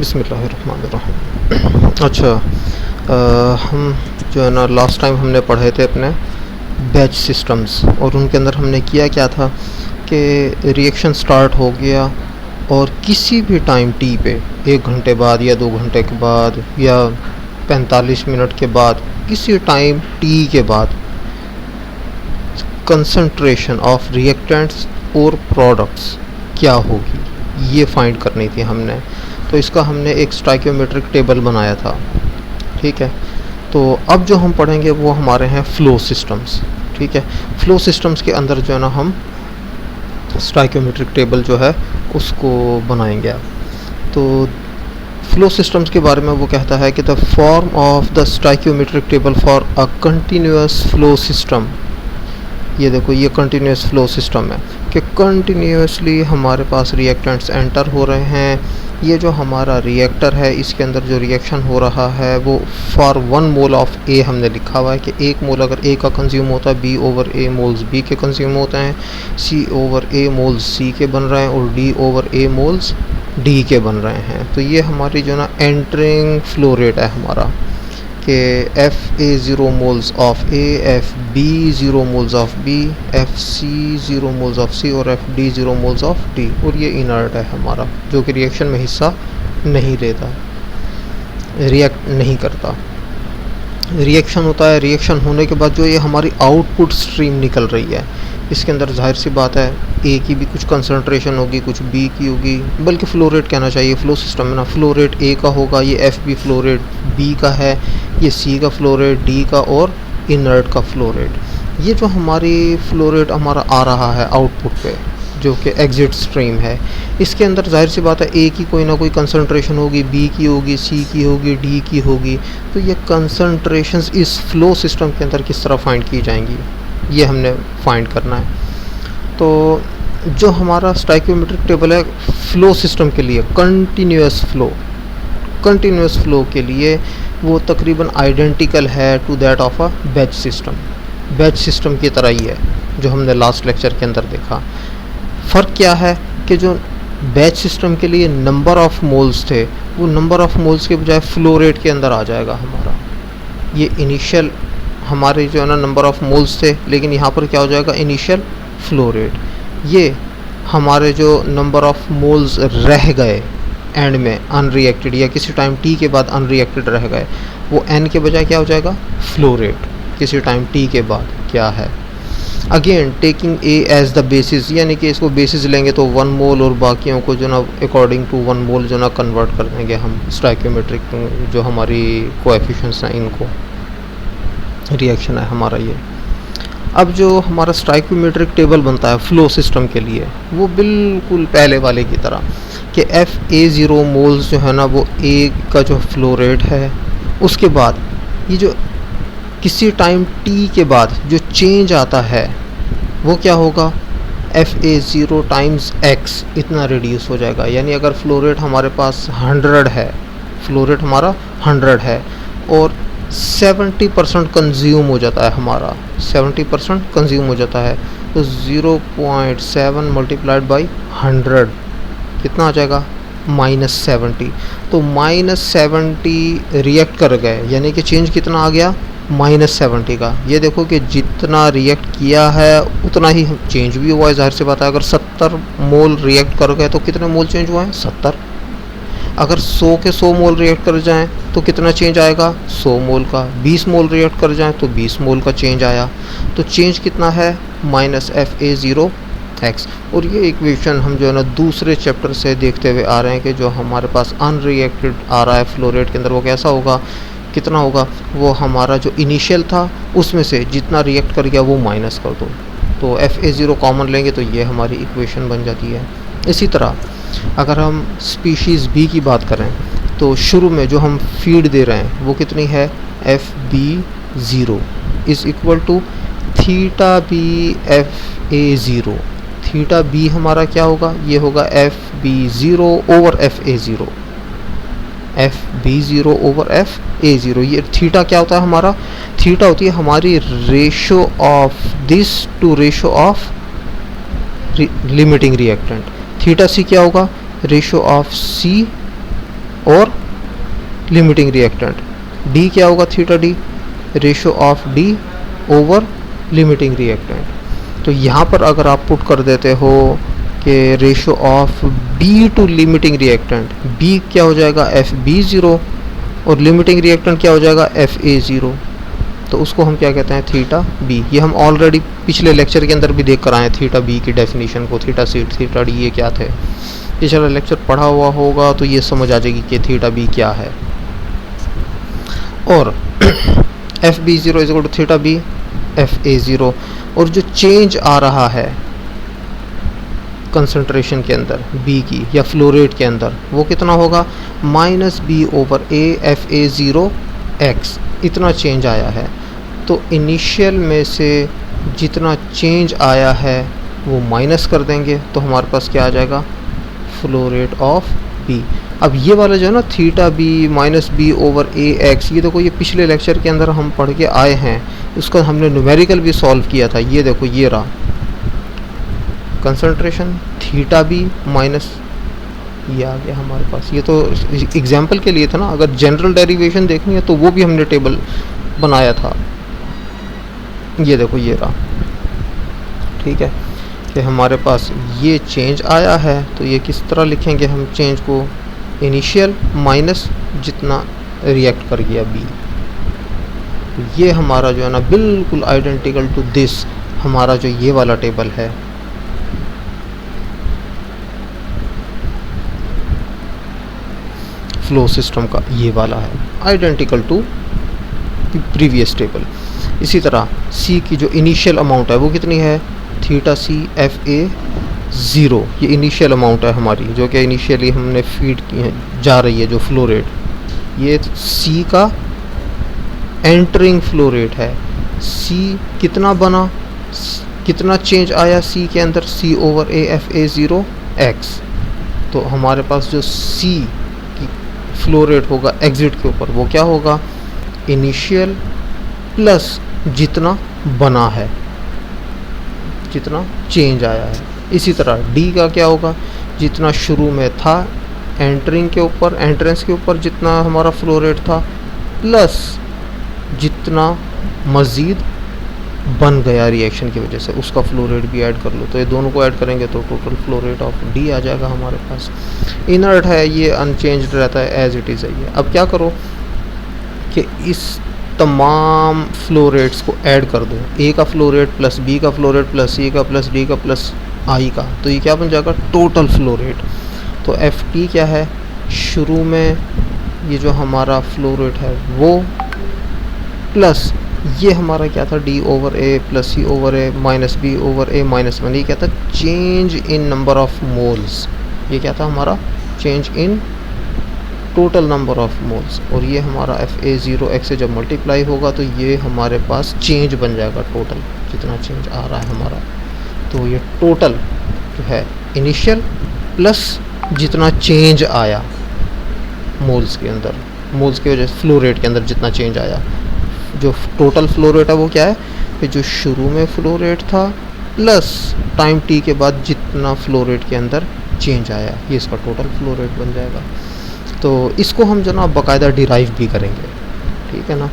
बिस्मिल्लाहिर्रहमानिर्रहीम। अच्छा, हम जो है ना लास्ट टाइम हमने पढ़े थे अपने बैच सिस्टम्स, और उनके अंदर हमने किया क्या था कि रिएक्शन स्टार्ट हो गया और किसी भी टाइम टी पे 1 घंटे बाद या 2 घंटे के बाद या 45 मिनट के बाद, किसी टाइम टी के बाद कंसंट्रेशन ऑफ रिएक्टेंट्स और प्रोडक्ट्स क्या होगी, ये फाइंड करनी थी हमने। तो इसका हमने एक स्टोइकियोमेट्रिक टेबल बनाया था। ठीक है, तो अब जो हम पढ़ेंगे वो हमारे हैं फ्लो सिस्टम्स। ठीक है, फ्लो सिस्टम्स के अंदर जो है ना हम स्टोइकियोमेट्रिक टेबल जो है उसको बनाएंगे। अब तो फ्लो सिस्टम्स के बारे में वो कहता है कि the form of the stoichiometric table for a continuous flow system. ये देखो, ये कंटिन्यूअस फ्लो सिस्टम है कि कंटिन्यूअसली हमारे पास रिएक्टेंट्स एंटर हो रहे हैं। ये जो हमारा रिएक्टर है इसके अंदर जो रिएक्शन हो रहा है वो फॉर 1 मोल ऑफ ए हमने लिखा हुआ है कि 1 मोल अगर ए का कंज्यूम होता है, बी ओवर ए मोल्स बी के कंज्यूम होते हैं, सी ओवर ए मोल्स सी के बन रहे हैं और डी ओवर ए मोल्स डी के बन रहे हैं। तो ये हमारी जो ना एंटरिंग फ्लो रेट है हमारा कि F A 0 moles of A, F B 0 moles of B, F C 0 moles of C और F D 0 moles of D. और ये इनर्ट है हमारा, जो कि रिएक्शन में हिस्सा नहीं लेता, रिएक्ट नहीं करता। रिएक्शन होता है, रिएक्शन होने के बाद जो ये हमारी आउटपुट स्ट्रीम निकल रही है, इसके अंदर जाहिर सी बात है ए की भी कुछ कंसंट्रेशन होगी, कुछ बी की होगी, बल्कि फ्लो रेट कहना चाहिए। फ्लो सिस्टम में ना फ्लो रेट ए का होगा, ये F B flow rate B का है, ये सी का फ्लो रेट डी का और इनर्ट का फ्लो रेट। ये जो हमारी फ्लो रेट हमारा आ रहा है आउटपुट पे जो कि एग्जिट स्ट्रीम है, इसके अंदर जाहिर सी बात है ए की कोई ना कोई कंसंट्रेशन होगी, बी की होगी, सी की होगी, डी की होगी। तो ये कंसंट्रेशंस इस फ्लो सिस्टम के अंदर किस तरह फाइंड की जाएंगी, ये हमने फाइंड करना है। तो जो हमारा स्टोइकियोमेट्रिक टेबल है फ्लो सिस्टम के लिए, कंटिन्यूअस फ्लो के लिए वो तकरीबन आइडेंटिकल है to that of a batch system. Batch system की तरह ही है जो हमने लास्ट लेक्चर के अंदर देखा। फ़र्क क्या है कि जो बैच सिस्टम के लिए नंबर ऑफ मोल्स थे वो नंबर ऑफ मोल्स के बजाय फ्लो रेट के अंदर आ जाएगा हमारा। ये इनिशियल हमारे जो है ना नंबर ऑफ मोल्स थे, लेकिन यहाँ पर क्या हो जाएगा, इनिशियल फ्लो रेट। ये हमारे जो नंबर ऑफ मोल्स रह गए एंड में अनरिएक्टेड या किसी टाइम टी के बाद अनरिएक्टेड रह गए, वो एन के बजाय क्या हो जाएगा, फ्लो रेट किसी टाइम टी के बाद क्या है। Again taking A as the basis, यानी कि इसको बेसिस लेंगे तो 1 मोल और बाकियों को जो ना अकॉर्डिंग टू 1 मोल जो ना कन्वर्ट कर देंगे हम स्टोइकियोमेट्रिक जो हमारी कोएफिशिएंट्स हैं इनको। रिएक्शन है हमारा ये। अब जो हमारा स्टोइकियोमेट्रिक टेबल बनता है फ्लो सिस्टम के लिए वो बिल्कुल पहले वाले की तरह कि एफ ए 0 मोल्स जो है ना वो ए का जो फ्लो रेट है, उसके बाद ये जो किसी टाइम टी के बाद जो चेंज आता है वो क्या होगा, एफ ए 0 टाइम्स एक्स इतना रिड्यूस हो जाएगा। यानी अगर फ्लो रेट हमारे पास 100 है, फ्लो रेट हमारा 100 है और 70% कंज्यूम हो जाता है हमारा, 70% कंज्यूम हो जाता है, तो 0.7 मल्टीप्लाइड बाई 100 कितना आ जाएगा, -70। तो -70 रिएक्ट कर गए, यानी कि चेंज कितना आ गया, -70 का। ये देखो कि जितना रिएक्ट किया है उतना ही चेंज भी हुआ है। जाहिर सी बात है अगर 70 मोल रिएक्ट कर गए तो कितने मोल चेंज हुआ है, 70। अगर 100 के 100 मोल रिएक्ट कर जाएं तो कितना चेंज आएगा, 100 मोल का। 20 मोल रिएक्ट कर जाएं तो 20 मोल का चेंज आया। तो चेंज कितना है, -FA0x। और ये इक्वेशन हम जो है ना दूसरे चैप्टर से देखते हुए आ रहे हैं कि जो हमारे पास अनरिएक्टेड आ रहा है फ्लो रेट के अंदर वो कैसा होगा, कितना होगा, वो हमारा जो इनिशियल था उसमें से जितना रिएक्ट कर गया वो माइनस कर दो। तो FA0 कॉमन लेंगे तो ये हमारी इक्वेशन बन जाती है। इसी तरह अगर हम स्पीशीज़ बी की बात करें तो शुरू में जो हम फीड दे रहे हैं वो कितनी है, FB0 is equal to theta B FA0। Theta B हमारा क्या होगा, ये होगा FB0 over FA0, FB0 over FA0। ये थीटा क्या होता है हमारा, थीटा होती है हमारी ratio of this to ratio of limiting reactant. Theta C क्या होगा, रेशो ऑफ सी और लिमिटिंग रिएक्टेंट। डी क्या होगा theta D, ratio of D over limiting reactant. तो यहाँ पर अगर आप पुट कर देते हो कि ratio of B to limiting reactant, B क्या हो जाएगा एफ बी ज़ीरो और लिमिटिंग रिएक्टेंट क्या हो जाएगा एफ ए ज़ीरो, तो उसको हम क्या कहते हैं थीटा बी। ये हम ऑलरेडी पिछले लेक्चर के अंदर भी देख कर आए थीटा बी की डेफिनेशन को, थीटा सी थीटा डी ये क्या थे, पिछला लेक्चर पढ़ा हुआ होगा तो ये समझ आ जाएगी कि थीटा बी क्या है। और F B zero is equal to theta B F A zero, और जो चेंज आ रहा है कंसंट्रेशन के अंदर बी की या फ्लो रेट के अंदर वो कितना होगा minus B over A F A zero X, इतना चेंज आया है। तो इनिशियल में से जितना चेंज आया है वो माइनस कर देंगे तो हमारे पास क्या आ जाएगा फ्लो रेट ऑफ बी। अब ये वाला जो है ना theta B minus B over A X, ये देखो ये पिछले लेक्चर के अंदर हम पढ़ के आए हैं, उसका हमने न्यूमेरिकल भी सॉल्व किया था। ये देखो ये रहा कंसंट्रेशन थीटा बी माइनस ये आ गया हमारे पास। ये तो एग्जाम्पल के लिए था ना, अगर जनरल डेरिवेशन देखनी है तो वो भी हमने टेबल बनाया था। ये देखो ये रहा, ठीक है कि हमारे पास ये चेंज आया है तो ये किस तरह लिखेंगे हम चेंज को, इनिशियल माइनस जितना रिएक्ट कर गया बी। ये हमारा जो है ना बिल्कुल आइडेंटिकल टू दिस हमारा जो ये वाला टेबल है। फ्लो सिस्टम का ये वाला है आइडेंटिकल टू प्रीवियस टेबल। इसी तरह सी की जो इनिशियल अमाउंट है वो कितनी है theta C F A zero, ये इनिशियल अमाउंट है हमारी जो कि इनिशियली हमने फीड की है जा रही है जो फ्लो रेट, ये सी का एंटरिंग फ्लो रेट है। सी कितना बना, कितना चेंज आया सी के अंदर, C over A F A zero X. तो हमारे पास जो सी की फ्लो रेट होगा एग्जिट के ऊपर वो क्या होगा इनिशियल प्लस जितना बना है, जितना चेंज आया है। इसी तरह डी का क्या होगा जितना शुरू में था एंटरिंग के ऊपर, एंट्रेंस के ऊपर जितना हमारा फ्लो रेट था प्लस जितना मज़ीद बन गया रिएक्शन की वजह से उसका फ्लो रेट भी ऐड कर लो। तो ये दोनों को ऐड करेंगे तो total flow rate of D आ जाएगा हमारे पास। इनर्ट है ये, अनचेंज्ड रहता है, एज इट इज़ है ये। अब क्या करो कि इस तमाम फ्लो रेट्स को ऐड कर दो, ए का फ्लो रेट प्लस बी का फ्लो रेट प्लस सी का प्लस डी का प्लस आई का, तो ये क्या बन जाएगा टोटल फ्लो रेट। तो एफ टी क्या है शुरू में ये जो हमारा फ्लो रेट है वो प्लस ये हमारा क्या था डी ओवर ए प्लस सी ओवर ए माइनस बी ओवर ए माइनस वन, ये क्या था change in number of moles, ये क्या था हमारा change in total number of moles. और ये हमारा एफ ए ज़ीरो एक्स से जब मल्टीप्लाई होगा तो ये हमारे पास चेंज बन जाएगा टोटल जितना चेंज आ रहा है हमारा। तो ये टोटल जो है इनिशियल प्लस जितना चेंज आया मोल्स के अंदर, मोल्स की वजह से फ्लो रेट के अंदर जितना चेंज आया, जो टोटल फ्लो रेट है वो क्या है कि जो शुरू में फ्लो रेट था प्लस टाइम टी के बाद जितना फ्लो रेट के अंदर चेंज आया, ये इसका टोटल फ्लो रेट बन जाएगा। तो इसको हम जनाब बाकायदा डिराइव भी करेंगे, ठीक है ना।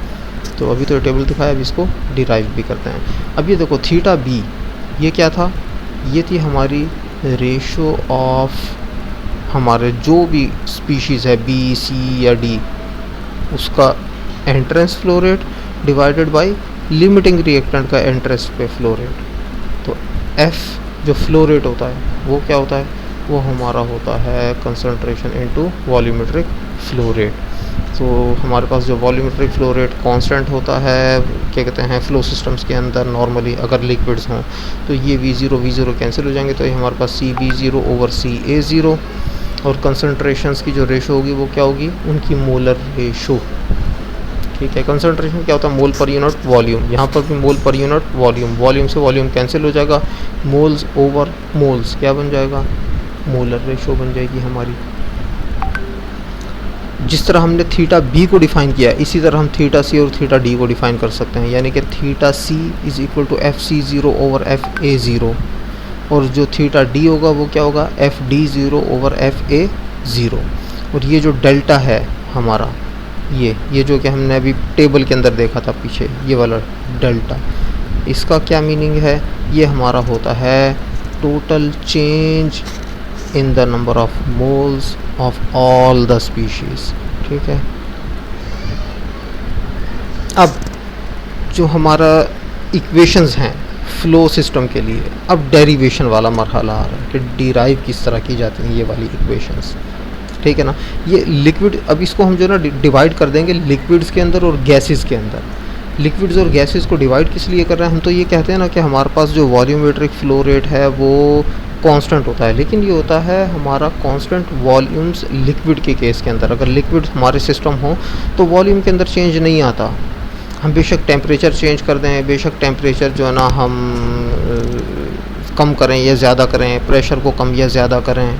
तो अभी तो टेबल दिखाया, अभी इसको डिराइव भी करते हैं। अब ये देखो थीटा बी ये क्या था, ये थी हमारी रेशो ऑफ हमारे जो भी स्पीशीज़ है बी सी या डी उसका entrance flow rate divided bye limiting reactant का एंट्रेंस पे फ्लो रेट। तो एफ जो फ्लो रेट होता है वो क्या होता है, वो हमारा होता है concentration into volumetric flow rate. तो हमारे पास जो वॉल्यूमेट्रिक फ्लो रेट कांस्टेंट होता है क्या कहते हैं फ्लो सिस्टम्स के अंदर नॉर्मली अगर लिक्विड्स हों तो ये वी ज़ीरो कैंसिल हो जाएंगे, तो ये हमारे पास C be zero over C A zero. और कंसंट्रेशंस की जो रेशो होगी वो क्या होगी उनकी मोलर रेशो, ठीक है। कंसंट्रेशन क्या होता है मोल पर यूनिट वॉल्यूम, यहाँ पर भी मोल पर यूनिट वॉल्यूम, वॉल्यूम से वॉल्यूम कैंसिल हो जाएगा, मोल्स ओवर मोल्स क्या बन जाएगा मोलर रेशो बन जाएगी हमारी। जिस तरह हमने थीटा बी को डिफ़ाइन किया इसी तरह हम थीटा सी और थीटा डी को डिफ़ाइन कर सकते हैं, यानी कि theta C is equal to F C zero over F A zero, और जो थीटा डी होगा वो क्या होगा F D zero over F A zero. और ये जो डेल्टा है हमारा, ये जो कि हमने अभी टेबल के अंदर देखा था पीछे, ये वाला डेल्टा, इसका क्या मीनिंग है? ये हमारा होता है total change in the number of moles of all the species. ठीक है, अब जो हमारा इक्वेशंस हैं फ्लो सिस्टम के लिए, अब डेरिवेशन वाला मरहला आ रहा है कि डिराइव किस तरह की जाती हैं ये वाली इक्वेशंस। ठीक है ना, ये लिक्विड, अब इसको हम जो ना डिवाइड कर देंगे लिक्विड्स के अंदर और गैसेस के अंदर। लिक्विड्स और गैसेस को डिवाइड किस लिए कर रहे हैं? हम तो ये कहते हैं ना कि हमारे पास जो वॉल्यूमेट्रिक फ्लो रेट है वो कांस्टेंट होता है, लेकिन ये होता है हमारा कांस्टेंट वॉल्यूम्स लिक्विड के केस के अंदर। अगर लिक्विड हमारे सिस्टम हो तो वॉल्यूम के अंदर चेंज नहीं आता। हम बेशक टेम्परेचर चेंज कर दें, बेशक टेम्परेचर जो है ना हम कम करें या ज़्यादा करें, प्रेशर को कम या ज़्यादा करें,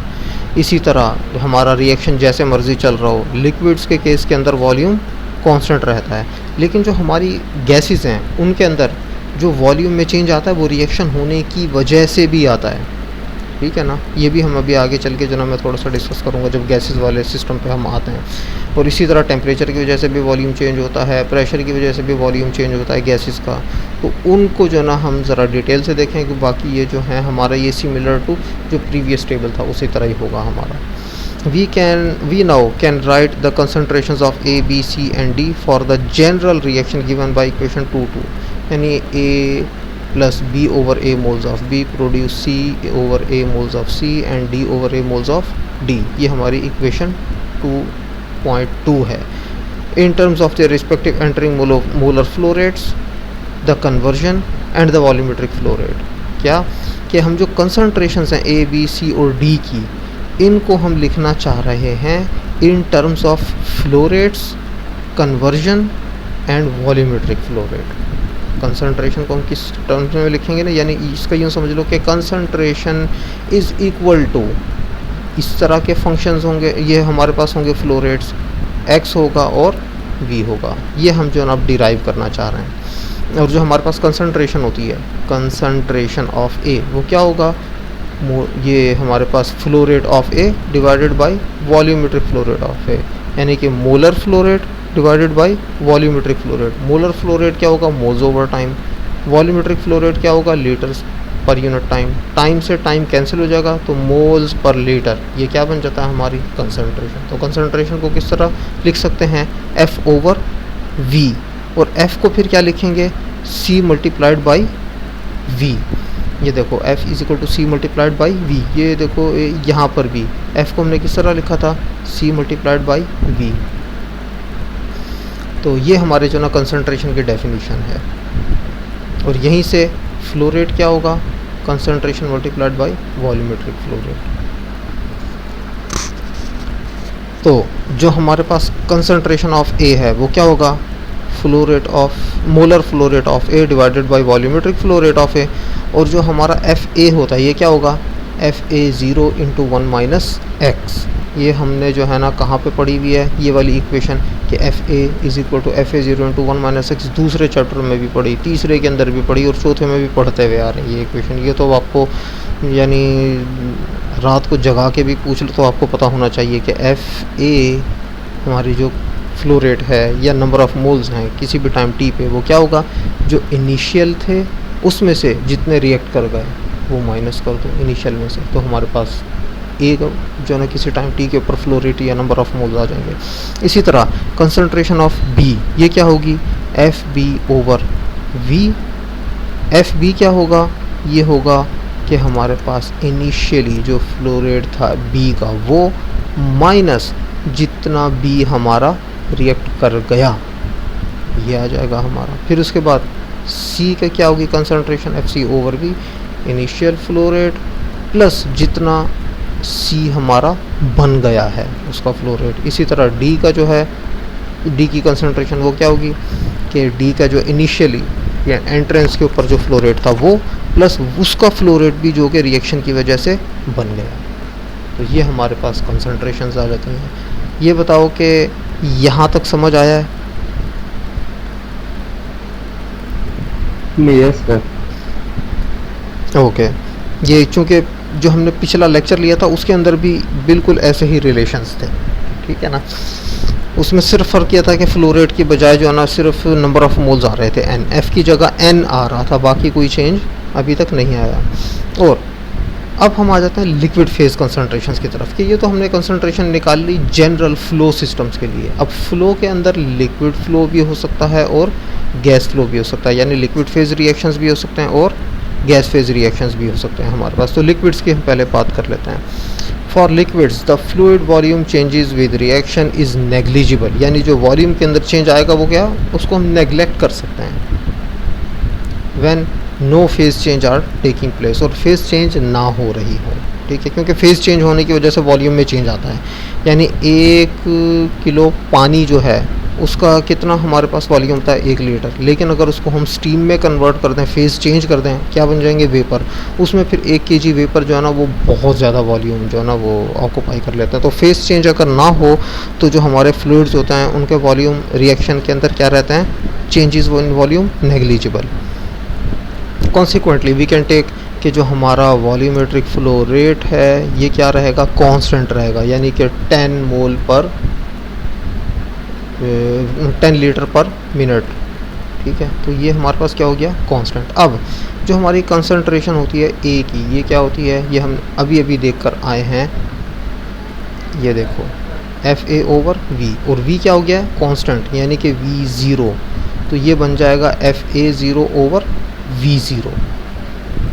इसी तरह हमारा रिएक्शन जैसे मर्ज़ी चल रहा हो, लिक्विड्स के केस के अंदर वॉल्यूम कांस्टेंट रहता है। लेकिन जो हमारी गैसेस हैं उनके अंदर जो वॉल्यूम में चेंज आता है वो रिएक्शन होने की वजह से भी आता है। ठीक है ना, ये भी हम अभी आगे चल के जो ना मैं थोड़ा सा डिस्कस करूँगा जब गैसेस वाले सिस्टम पे हम आते हैं। और इसी तरह टेम्परेचर की वजह से भी वॉल्यूम चेंज होता है, प्रेशर की वजह से भी वॉल्यूम चेंज होता है गैसेस का। तो उनको जो ना हम ज़रा डिटेल से देखें कि बाकी ये जो है हमारा ये सिमिलर टू जो प्रीवियस टेबल था उसी तरह ही होगा हमारा। we now can write the concentrations of A, B, C and D for the general reaction given by equation 2 यानी A plus B over A moles of B produce C over A moles of C and D over A moles of D। ये हमारी equation 2.2 है। In terms of their respective entering molar flow rates, the conversion and the volumetric flow rate। क्या कि हम जो कंसनट्रेशंस हैं A, B, C और D की, इनको हम लिखना चाह रहे हैं in terms of flow rates, conversion and volumetric flow rate. Concentration को हम किस टर्म्स में लिखेंगे ना, यानी इसका यूँ समझ लो कि कंसंट्रेशन इज़ इक्वल टू इस तरह के फंक्शंस होंगे, ये हमारे पास होंगे फ्लो रेट्स, x होगा और v होगा। ये हम जो है ना अब डिराइव करना चाह रहे हैं। और जो हमारे पास कंसंट्रेशन होती है, कंसंट्रेशन ऑफ A, वो क्या होगा? ये हमारे पास flow rate of A divided by volumetric flow rate of A, यानी कि molar flow rate divided by volumetric flow rate. Molar flow rate क्या होगा? Moles over time. Volumetric flow rate क्या होगा? Litres per unit time. Time से time cancel हो जाएगा तो मोल्स पर लीटर, ये क्या बन जाता है? हमारी कंसंट्रेशन। तो कंसंट्रेशन को किस तरह लिख सकते हैं? F ओवर V, और F को फिर क्या लिखेंगे? C multiplied by V। ये देखो F is equal to C multiplied by V। ये देखो यहाँ पर भी F को हमने किस तरह लिखा था? C multiplied by V। तो ये हमारे जो ना कंसंट्रेशन की डेफिनेशन है। और यहीं से फ्लो रेट क्या होगा? Concentration multiplied by volumetric flow rate. तो जो हमारे पास कंसंट्रेशन ऑफ A है वो क्या होगा? Flow rate of molar flow rate of A divided by volumetric flow rate of A। और जो हमारा FA होता है ये क्या होगा? FA0 into 1 minus x. ये हमने जो है ना कहाँ पे पढ़ी हुई है ये वाली इक्वेशन कि FA is equal to FA0 into 1 minus X. दूसरे चैप्टर में भी पढ़ी, तीसरे के अंदर भी पढ़ी और चौथे में भी पढ़ते हुए आ रही है ये इक्वेशन। ये तो आपको यानी रात को जगा के भी पूछ लो तो आपको पता होना चाहिए कि FA हमारी जो फ्लो रेट है या नंबर ऑफ मोल्स हैं किसी भी टाइम t पे, वो क्या होगा? जो इनिशियल थे उसमें से जितने रिएक्ट कर गए वो माइनस कर दो इनिशियल में से, तो हमारे पास एक जो है ना किसी टाइम t के ऊपर फ्लो रेट या नंबर ऑफ मोल्स आ जाएंगे। इसी तरह कंसंट्रेशन ऑफ B ये क्या होगी? FB over V। FB क्या होगा? ये होगा कि हमारे पास इनिशियली जो फ्लो रेट था B का वो माइनस जितना B हमारा रिएक्ट कर गया, ये आ जाएगा हमारा। फिर उसके बाद C का क्या होगी? Concentration FC over V, initial flow rate plus जितना C हमारा बन गया है उसका फ्लो रेट। इसी तरह D का जो है, D की कंसंट्रेशन वो क्या होगी कि D का जो इनिशियली या एंट्रेंस के ऊपर जो फ्लो रेट था वो प्लस उसका फ्लो रेट भी जो कि रिएक्शन की वजह से बन गया। तो ये हमारे पास कंसंट्रेशंस आ जाती हैं। ये बताओ कि यहाँ तक समझ आया है? Yes sir. ओके, ये चूँकि जो हमने पिछला लेक्चर लिया था उसके अंदर भी बिल्कुल ऐसे ही रिलेशंस थे। ठीक है ना। उसमें सिर्फ फ़र्क यह था कि फ्लो रेट की बजाय जो है ना सिर्फ नंबर ऑफ़ मोल्स आ रहे थे एन, एफ़ की जगह एन आ रहा था, बाकी कोई चेंज अभी तक नहीं आया। और अब हम आ जाते हैं लिक्विड फेज़ कंसनट्रेशंस की तरफ कि ये तो हमने कंसनट्रेशन निकाल ली जनरल फ्लो सिस्टम्स के लिए। अब फ्लो के अंदर लिक्विड फ्लो भी हो सकता है और गैस फ्लो भी हो सकता है, यानी लिक्विड फेज़ रिएक्शंस भी हो सकते हैं और गैस फेज़ रिएक्शंस भी हो सकते हैं हमारे पास। तो लिक्विड्स की हम पहले बात कर लेते हैं। For liquids the fluid volume changes with reaction is negligible, यानी जो वॉल्यूम के अंदर चेंज आएगा वो क्या, उसको हम नेग्लेक्ट कर सकते हैं। When no phase change are taking place, और फेज़ चेंज ना हो रही हो, ठीक है, क्योंकि फेज़ चेंज होने की वजह से वॉल्यूम में चेंज आता है। यानी 1 किलो पानी जो है उसका कितना हमारे पास वॉल्यूम होता है, 1 लीटर, लेकिन अगर उसको हम स्टीम में कन्वर्ट कर दें, फेज़ चेंज कर दें, क्या बन जाएंगे, वेपर। उसमें फिर 1 केजी वेपर जो है ना वो बहुत ज़्यादा वॉल्यूम जो है ना वो ऑक्यूपाई कर लेते हैं। तो फेज़ चेंज अगर ना हो तो जो हमारे फ्लूइड्स होते हैं उनके वॉल्यूम रिएक्शन के अंदर क्या रहते हैं, changes in volume negligible. Consequently we can take कि जो हमारा वॉल्यूमेट्रिक फ्लो रेट है ये क्या रहेगा, कांस्टेंट रहेगा, यानी कि 10 लीटर पर मिनट, ठीक है। तो ये हमारे पास क्या हो गया, कांस्टेंट। अब जो हमारी कंसंट्रेशन होती है ए की, ये क्या होती है, ये हम अभी अभी देख कर आए हैं, ये देखो एफ ए ओवर वी, और वी क्या हो गया है, कांस्टेंट, यानी कि वी ज़ीरो। तो ये बन जाएगा F A zero over V zero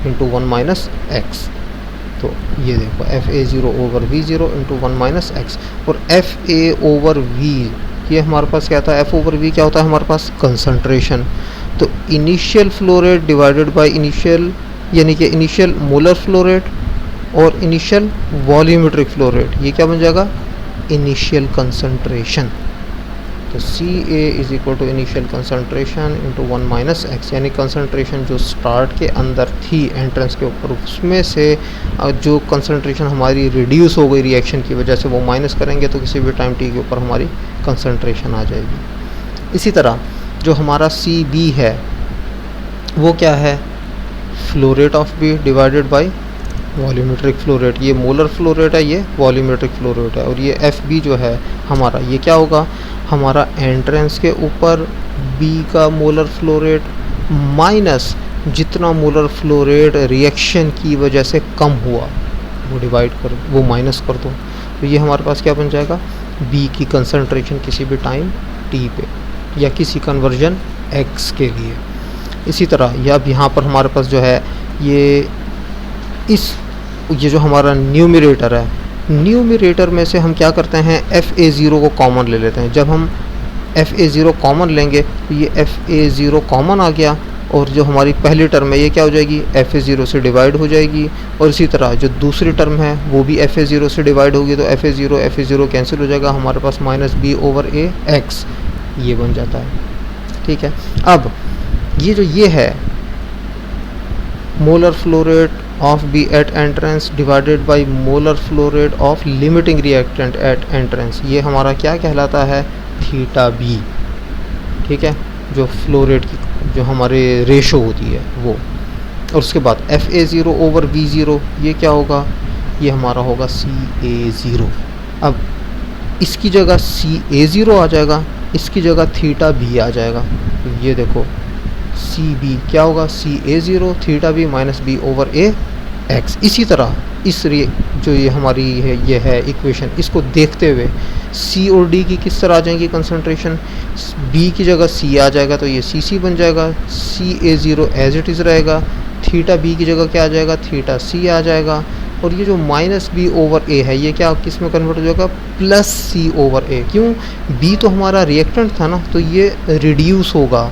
into 1 minus X. तो ये देखो F A zero over V zero into 1 minus X. और एफ ए ओवर वी ये हमारे पास क्या था, एफ ओवर वी क्या होता है हमारे पास, कंसंट्रेशन। तो initial flow rate divided by initial, यानी कि इनिशियल मोलर फ्लो रेट और इनिशियल वॉल्यूमेट्रिक फ्लो रेट, ये क्या बन जाएगा, इनिशियल कंसंट्रेशन। तो C A is equal to initial concentration into 1 minus X, यानी कंसंट्रेशन जो स्टार्ट के अंदर थी एंट्रेंस के ऊपर, उसमें से जो कंसंट्रेशन हमारी रिड्यूस हो गई रिएक्शन की वजह से, वो माइनस करेंगे तो किसी भी टाइम टी के ऊपर हमारी कंसंट्रेशन आ जाएगी। इसी तरह जो हमारा सी बी है वो क्या है, flow rate of B divided by volumetric flow rate. ये मोलर फ्लो रेट है, ये वॉल्यूमेट्रिक फ्लो रेट है। और ये एफ बी जो है हमारा, ये क्या होगा, हमारा एंट्रेंस के ऊपर बी का मोलर फ्लो रेट माइनस जितना मोलर फ्लो रेट रिएक्शन की वजह से कम हुआ वो डिवाइड कर, वो माइनस कर दो। तो ये हमारे पास क्या बन जाएगा, बी की कंसंट्रेशन किसी भी टाइम टी पे या किसी कन्वर्जन एक्स के लिए। इसी तरह या अब यहाँ पर हमारे पास जो है ये जो हमारा न्यूमरेटर है, न्यूमरेटर में से हम क्या करते हैं, एफ ए ज़ीरो को कॉमन ले लेते हैं। जब हम एफ ए ज़ीरो कॉमन लेंगे तो ये एफ ए ज़ीरो कॉमन आ गया, और जो हमारी पहली टर्म है ये क्या हो जाएगी, एफ ए ज़ीरो से डिवाइड हो जाएगी। और इसी तरह जो दूसरी टर्म है वो भी एफ ए ज़ीरो से डिवाइड होगी, तो एफ ए ज़ीरो कैंसिल हो जाएगा, हमारे पास minus B over A X ये बन जाता है, ठीक है। अब ये है molar flow rate of B at entrance divided by molar flow rate of limiting reactant at entrance, ये हमारा क्या कहलाता है, थीटा बी, ठीक है, जो फ्लो रेट की जो हमारे रेशो होती है वो। और उसके बाद F A zero over V zero, ये क्या होगा, ये हमारा होगा सी ए ज़ीरो। अब इसकी जगह सी ए ज़ीरो आ जाएगा, इसकी जगह थीटा बी आ जाएगा। ये देखो सी बी क्या होगा, C A zero theta B minus B over A X. इसी तरह जो ये हमारी ये है इक्वेशन, इसको देखते हुए सी और डी की किस तरह आ जाएंगी कंसंट्रेशन, बी की जगह सी आ जाएगा तो ये सी सी बन जाएगा, C A zero as it is रहेगा, थीटा बी की जगह क्या आ जाएगा, थीटा सी आ जाएगा। और ये जो माइनस बी ओवर ए है ये क्या किस में कन्वर्ट हो जाएगा, प्लस सी ओवर ए। क्यों, बी तो हमारा रिएक्टेंट था ना, तो ये रिड्यूस होगा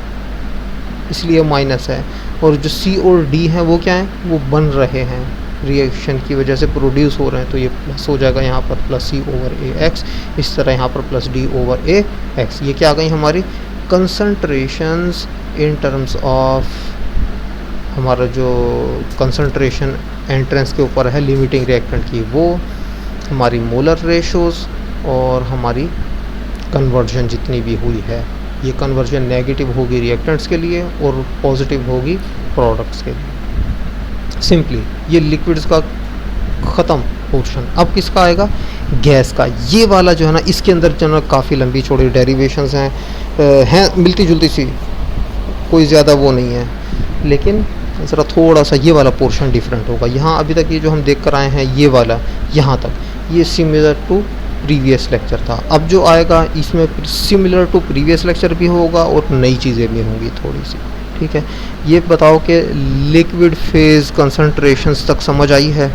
इसलिए माइनस है। और जो सी और डी हैं वो क्या हैं, वो बन रहे हैं रिएक्शन की वजह से प्रोड्यूस हो रहे हैं, तो ये प्लस हो जाएगा यहाँ पर, plus C over A x. इस तरह यहाँ पर plus D over A X. ये क्या आ गई हमारी कंसंट्रेशंस इन टर्म्स ऑफ हमारा जो कंसंट्रेशन एंट्रेंस के ऊपर है लिमिटिंग रिएक्टेंट की, वो हमारी मोलर रेशोज़ और हमारी कन्वर्जन जितनी भी हुई है, ये कन्वर्जन नेगेटिव होगी रिएक्टेंट्स के लिए और पॉजिटिव होगी प्रोडक्ट्स के लिए। सिंपली ये लिक्विड्स का ख़त्म, पोर्शन। अब किसका आएगा? गैस का। ये वाला जो है ना, इसके अंदर जो है ना काफ़ी लंबी चौड़ी डेरिवेशंस हैं मिलती जुलती सी, कोई ज़्यादा वो नहीं है, लेकिन ज़रा थोड़ा सा ये वाला पोर्शन डिफरेंट होगा। यहाँ अभी तक ये जो हम देख कर आए हैं ये वाला, यहाँ तक ये सिमिलर टू प्रीवियस लेक्चर था। अब जो आएगा इसमें सिमिलर टू प्रीवियस लेक्चर भी होगा और नई चीज़ें भी होंगी थोड़ी सी। ठीक है, ये बताओ कि लिक्विड फेज कंसंट्रेशंस तक समझ आई है?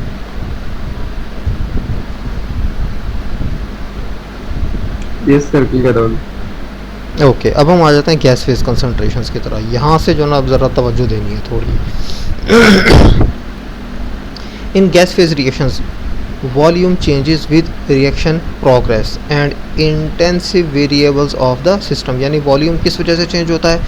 यस सर, क्लियर हो। ओके, अब हम आ जाते हैं गैस फेज कंसंट्रेशंस की तरह। यहाँ से जो ना अब ज़रा तवज्जो देनी है थोड़ी। इन gas phase reactions volume changes with reaction progress and intensive variables of the system. यानी वॉल्यूम किस वजह से चेंज होता है?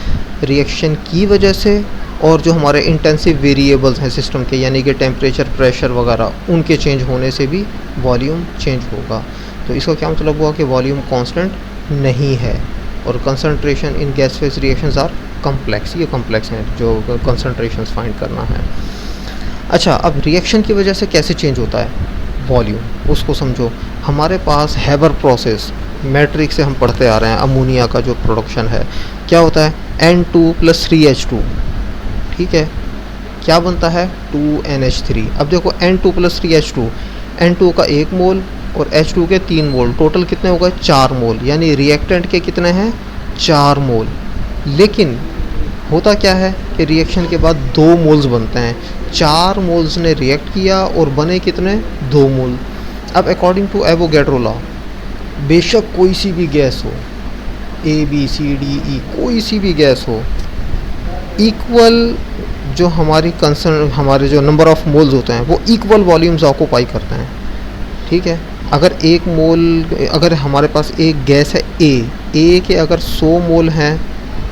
रिएक्शन की वजह से, और जो हमारे इंटेंसिव वेरिएबल्स हैं सिस्टम के, यानी कि टेम्परेचर, प्रेशर वगैरह, उनके चेंज होने से भी वॉल्यूम चेंज होगा। तो इसका क्या मतलब हुआ कि वॉल्यूम कांस्टेंट नहीं है। और concentration in gas phase reactions are complex, ये कम्प्लेक्स हैं जो कंसंट्रेशंस फाइंड करना है। अच्छा, अब रिएक्शन की वजह से कैसे चेंज होता है वॉल्यूम, उसको समझो। हमारे पास हैबर प्रोसेस, मैट्रिक्स से हम पढ़ते आ रहे हैं, अमोनिया का जो प्रोडक्शन है, क्या होता है? N2 + 3H2। ठीक है, क्या बनता है? 2NH3। अब देखो N2 + 3H2, N2 का 1 मोल और H2 के 3 मोल, टोटल कितने हो गए? 4 मोल। यानी रिएक्टेंट के कितने हैं? 4 मोल। लेकिन होता क्या है कि रिएक्शन के बाद 2 मोल्स बनते हैं। 4 मोल्स ने रिएक्ट किया और बने कितने? 2 मोल। अब अकॉर्डिंग टू एवोगैड्रो लॉ, बेशक कोई सी भी गैस हो, ABCDE, कोई सी भी गैस हो, इक्वल जो हमारे जो नंबर ऑफ मोल्स होते हैं वो इक्वल वॉल्यूम्स ऑक्यूपाई करते हैं। ठीक है, अगर एक मोल, अगर हमारे पास एक गैस है A के अगर 100 मोल हैं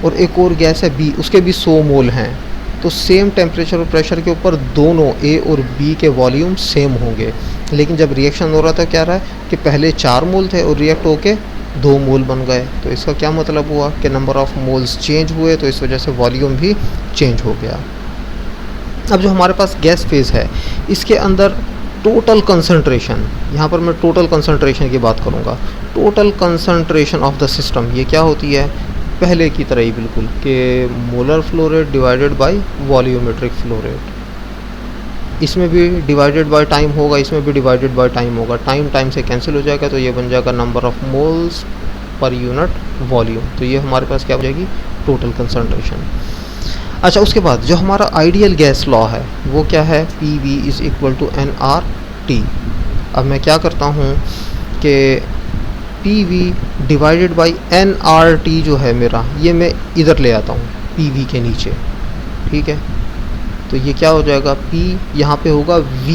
और एक और गैस है B, उसके भी 100 मोल हैं, तो सेम टेम्परेचर और प्रेशर के ऊपर दोनों A और B के वॉल्यूम सेम होंगे। लेकिन जब रिएक्शन हो रहा था, क्या रहा है कि पहले 4 मोल थे और रिएक्ट होके 2 मोल बन गए। तो इसका क्या मतलब हुआ कि नंबर ऑफ़ मोल्स चेंज हुए, तो इस वजह से वॉल्यूम भी चेंज हो गया। अब जो हमारे पास गैस फेज़ है, इसके अंदर टोटल कंसंट्रेशन, यहाँ पर मैं टोटल कंसंट्रेशन की बात करूँगा। Total concentration of the system ये क्या होती है? पहले की तरह ही बिल्कुल, कि molar flow rate divided by volumetric flow rate. इसमें भी डिवाइडेड बाय टाइम होगा, इसमें भी डिवाइडेड बाय टाइम होगा। टाइम से कैंसिल हो जाएगा, तो ये बन जाएगा number of moles per unit volume. तो ये हमारे पास क्या हो जाएगी? Total concentration. अच्छा, उसके बाद जो हमारा आइडियल गैस लॉ है वो क्या है? PV = nRT। अब मैं क्या करता हूँ कि PV डिवाइडेड बाई nRT जो है मेरा, ये मैं इधर ले आता हूँ PV के नीचे। ठीक है, तो ये क्या हो जाएगा? P यहाँ पे होगा V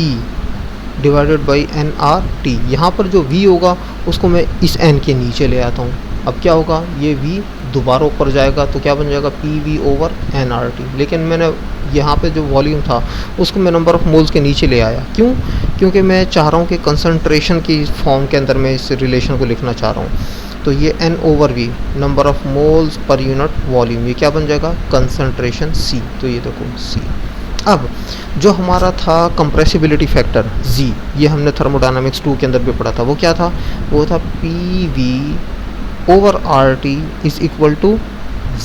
डिवाइडेड बाई nRT। यहाँ पर जो V होगा उसको मैं इस n के नीचे ले आता हूँ। अब क्या होगा? ये V दोबारा ऊपर जाएगा, तो क्या बन जाएगा? PV/nRT। लेकिन मैंने यहाँ पे जो वॉल्यूम था उसको मैं नंबर ऑफ़ मोल्स के नीचे ले आया। क्यों? क्योंकि मैं चाह रहा हूँ कि कंसंट्रेशन की फॉर्म के अंदर मैं इस रिलेशन को लिखना चाह रहा हूँ। तो ये N/V, number of moles per unit volume, ये क्या बन जाएगा? Concentration C। तो ये देखो C। अब जो हमारा था कंप्रेसिबिलिटी फैक्टर G, ये हमने थर्मोडायनामिक्स 2 के अंदर भी पढ़ा था। वो क्या था? वो था PV/RT =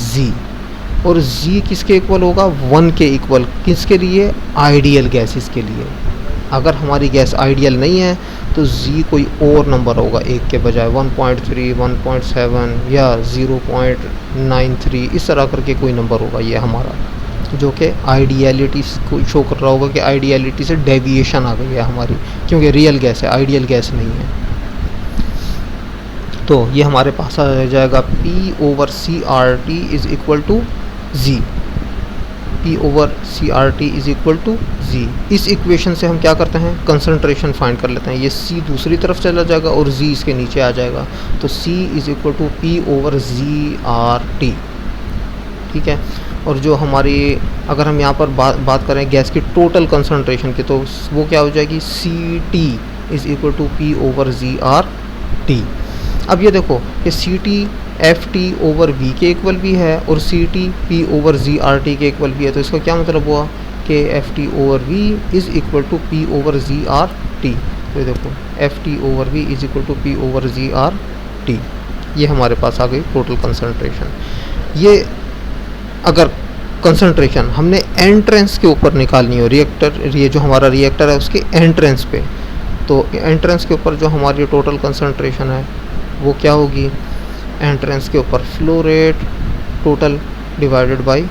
G। और G किसके इक्वल होगा? 1 के इक्वल। किसके लिए? आइडियल गैसेस के लिए। अगर हमारी गैस आइडियल नहीं है तो G कोई और नंबर होगा 1 के बजाय, 1.3, 1.7 या 0.93, इस तरह करके कोई नंबर होगा ये हमारा, जो कि आइडियलिटी को शो कर रहा होगा कि आइडियलिटी से डेविएशन आ गई है हमारी, क्योंकि रियल गैस है, आइडियल गैस नहीं है। तो ये हमारे पास आ जाएगा P/CRT = G। P/CRT = G। इस इक्वेशन से हम क्या करते हैं? कंसंट्रेशन फाइंड कर लेते हैं। ये C दूसरी तरफ चला जाएगा और G इसके नीचे आ जाएगा, तो C = P/GRT। ठीक है, और जो हमारी, अगर हम यहाँ पर बात करें गैस की टोटल कंसंट्रेशन की, तो वो क्या हो जाएगी? CT = P/GRT। अब ये देखो कि CT FT/V के इक्वल भी है और CT P/GRT के इक्वल भी है। तो इसका क्या मतलब हुआ कि FT/V = P/GRT। तो ये देखो F T over V is equal to P over G R T, ये हमारे पास आ गई टोटल कंसंट्रेशन। ये अगर कंसंट्रेशन हमने एंट्रेंस के ऊपर निकालनी हो, रिएक्टर, ये जो हमारा रिएक्टर है उसके एंट्रेंस पे, तो एंट्रेंस के ऊपर जो हमारी टोटल कंसंट्रेशन है वो क्या होगी, एंट्रेंस के ऊपर flow rate total divided by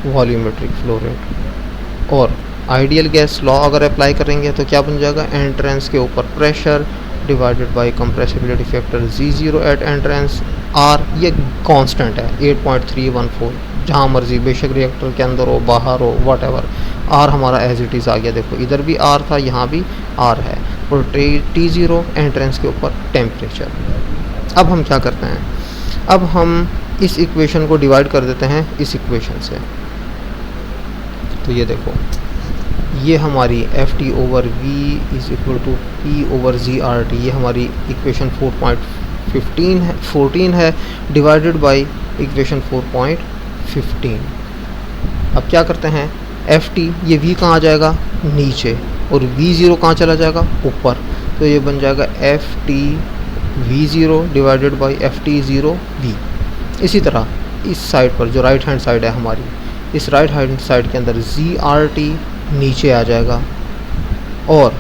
volumetric flow rate. और आइडियल गैस लॉ अगर अप्लाई करेंगे तो क्या बन जाएगा, एंट्रेंस के ऊपर pressure divided by compressibility factor Z0 at entrance R, ये कांस्टेंट है 8.314, जहाँ मर्जी बेशक रिएक्टर के अंदर हो बाहर हो वट एवर, आर हमारा एज इट इज़ आ गया। देखो इधर भी आर था, यहाँ भी आर है, और T0 एंट्रेंस के ऊपर टेम्परेचर। अब हम क्या करते हैं, अब हम इस इक्वेशन को डिवाइड कर देते हैं इस इक्वेशन से। तो ये देखो ये हमारी F T over V is equal to P over G R T, ये हमारी इक्वेशन 14 है डिवाइडेड बाय इक्वेशन 4.15। अब क्या करते हैं, एफ टी ये वी कहाँ आ जाएगा, नीचे, और वी ज़ीरो कहाँ चला जाएगा, ऊपर। तो ये बन जाएगा F T V zero divided by F T zero V. इसी तरह इस साइड पर जो राइट हैंड साइड है हमारी, इस राइट हैंड साइड के अंदर जी आर टी नीचे आ जाएगा और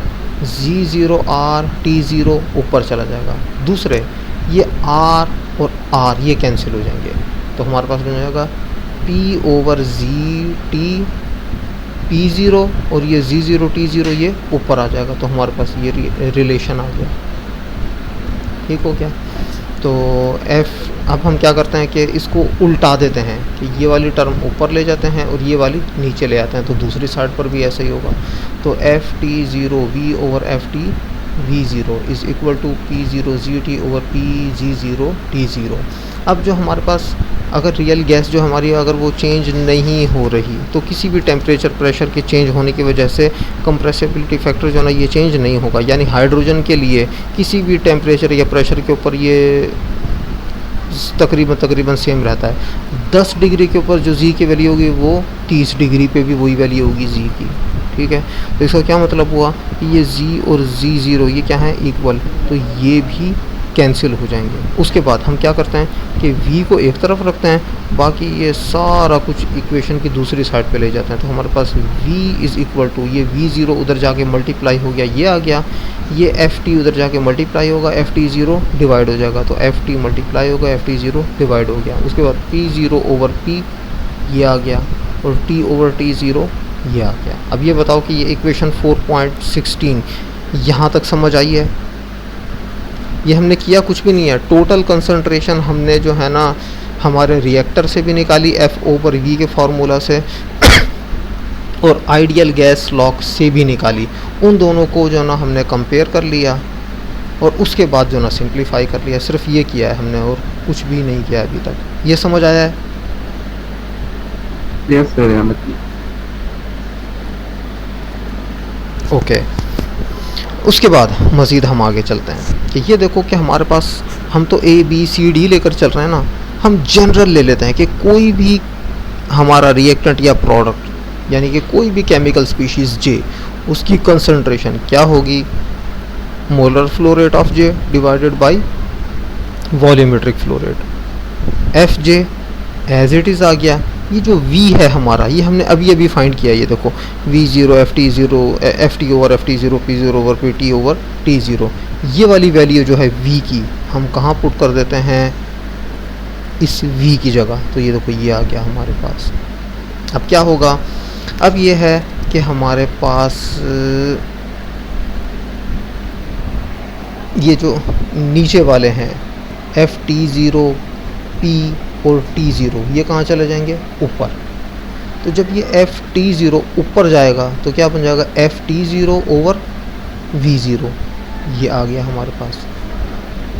G zero R T zero ऊपर चला जाएगा। दूसरे ये आर और आर ये कैंसिल हो जाएंगे, तो हमारे पास बन जाएगा P over G T P zero, और ये जी ज़ीरो टी ज़ीरो ये ऊपर आ जाएगा। तो हमारे पास ये रिलेशन आ गया, ठीक हो गया। तो एफ, अब हम क्या करते हैं कि इसको उल्टा देते हैं कि ये वाली टर्म ऊपर ले जाते हैं और ये वाली नीचे ले आते हैं, तो दूसरी साइड पर भी ऐसा ही होगा। तो F T zero V over F T V zero is equal to P zero G T over P G zero T zero. अब जो हमारे पास अगर रियल गैस जो हमारी अगर वो चेंज नहीं हो रही, तो किसी भी टेम्परेचर प्रेशर के चेंज होने की वजह से कंप्रेसिबिलिटी फैक्टर जो है ना ये चेंज नहीं होगा। यानी हाइड्रोजन के लिए किसी भी टेम्परेचर या प्रेशर के ऊपर ये तकरीबन सेम रहता है। 10 डिग्री के ऊपर जो जी की वैल्यू होगी वो 30 डिग्री पे भी वही वैल्यू होगी जी की, ठीक है। तो इसका क्या मतलब हुआ कि ये जी और जी ज़ीरो ये क्या है, इक्वल, तो ये भी कैंसिल हो जाएंगे। उसके बाद हम क्या करते हैं कि v को एक तरफ रखते हैं, बाकी ये सारा कुछ इक्वेशन की दूसरी साइड पे ले जाते हैं। तो हमारे पास v इज़ इक्वल टू ये v0 उधर जाके मल्टीप्लाई हो गया, ये आ गया, ये ft उधर जाके मल्टीप्लाई होगा, ft0 डिवाइड हो जाएगा, तो ft मल्टीप्लाई होगा, ft0 डिवाइड हो गया। उसके बाद p0 ओवर p ये आ गया, और t ओवर t0 ये आ गया। अब ये बताओ कि ये इक्वेशन 4.16 यहाँ तक समझ आई है। ये हमने किया कुछ भी नहीं है, टोटल कंसंट्रेशन हमने जो है ना हमारे रिएक्टर से भी निकाली एफ ओवर वी के फार्मूला से और आइडियल गैस लॉक से भी निकाली। उन दोनों को जो ना हमने कंपेयर कर लिया और उसके बाद जो ना सिंप्लीफाई कर लिया। सिर्फ ये किया है हमने और कुछ भी नहीं किया अभी तक। ये समझ आया है? Yes sir. ओके, उसके बाद मज़ीद हम आगे चलते हैं कि ये देखो कि हमारे पास हम तो ए बी सी डी लेकर चल रहे हैं ना, हम जनरल ले लेते हैं कि कोई भी हमारा रिएक्टेंट या प्रोडक्ट यानी कि कोई भी केमिकल स्पीशीज़ जे, उसकी कंसंट्रेशन क्या होगी, molar flow rate of J divided by volumetric flow rate, F J as it is आ गया। ये जो v है हमारा, ये हमने अभी फाइंड किया। ये देखो v0 ft0 ft over ft0 p0 over pt over t0, ये वाली वैल्यू जो है v की हम कहाँ पुट कर देते हैं, इस v की जगह। तो ये देखो ये आ गया हमारे पास। अब क्या होगा, अब ये है कि हमारे पास ये जो नीचे वाले हैं ft0 p और T0 ये कहाँ चले जाएंगे, ऊपर। तो जब ये ft0 ऊपर जाएगा तो क्या बन जाएगा, ft0 ओवर v0, ये आ गया हमारे पास।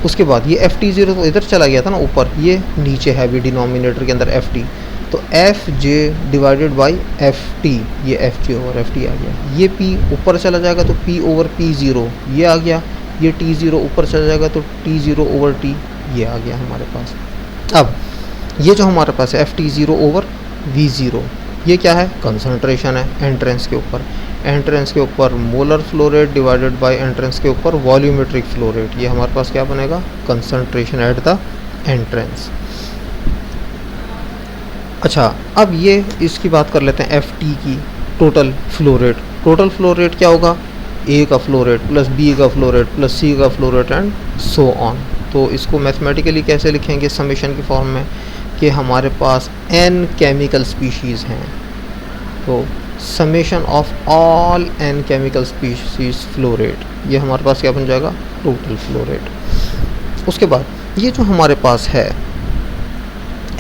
उसके बाद ये ft0 तो इधर चला गया था ना ऊपर, ये नीचे है भी डिनोमिनेटर के अंदर ft, तो fj डिवाइडेड बाई ft, ये fj ओवर ft आ गया। ये p ऊपर चला जाएगा तो p ओवर p0 ये आ गया, ये t0 ऊपर चला जाएगा तो t0 ओवर t ये आ गया हमारे पास। अब ये जो हमारे पास है ft0 ओवर v0, ये क्या है, कंसंट्रेशन है एंट्रेंस के ऊपर। एंट्रेंस के ऊपर molar flow rate divided bye entrance के ऊपर वॉल्यूमेट्रिक फ्लो रेट, ये हमारे पास क्या बनेगा, कंसंट्रेशन एट द एंट्रेंस। अच्छा, अब ये इसकी बात कर लेते हैं एफ टी की, total flow rate. Total flow rate क्या होगा, ए का फ्लो रेट प्लस बी का फ्लो रेट प्लस सी का flow rate and so on. तो इसको मैथमेटिकली कैसे लिखेंगे समेशन की फॉर्म में, कि हमारे पास n केमिकल स्पीशीज़ हैं, तो summation of all n chemical species flow rate, ये हमारे पास क्या बन जाएगा, टोटल फ्लो रेट। उसके बाद ये जो हमारे पास है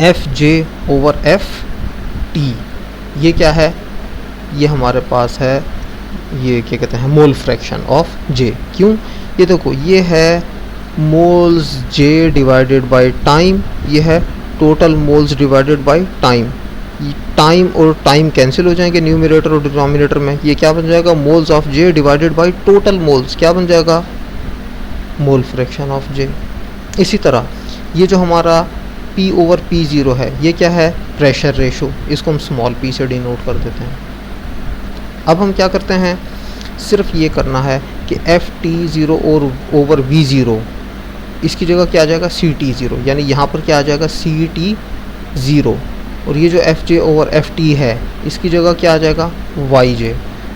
F J over F T, ये क्या है, ये हमारे पास है, ये क्या कहते हैं, मोल फ्रैक्शन ऑफ जे। क्यों, ये देखो ये है moles J divided by time, ये है total moles divided by time. Time और टाइम कैंसिल हो जाएंगे न्यूमरेटर और डिनोमिनेटर में, ये क्या बन जाएगा, moles of J divided by total moles, क्या बन जाएगा, मोल फ्रैक्शन ऑफ जे। इसी तरह ये जो हमारा P ओवर P0 है, ये क्या है, प्रेशर रेशो, इसको हम स्मॉल p से डिनोट कर देते हैं। अब हम क्या करते हैं, सिर्फ ये करना है कि FT0 और ओवर V0, इसकी जगह क्या आ जाएगा, CT0, यानी यहाँ पर क्या आ जाएगा, CT0, और ये जो FJ ओवर FT है इसकी जगह क्या आ जाएगा, YJ,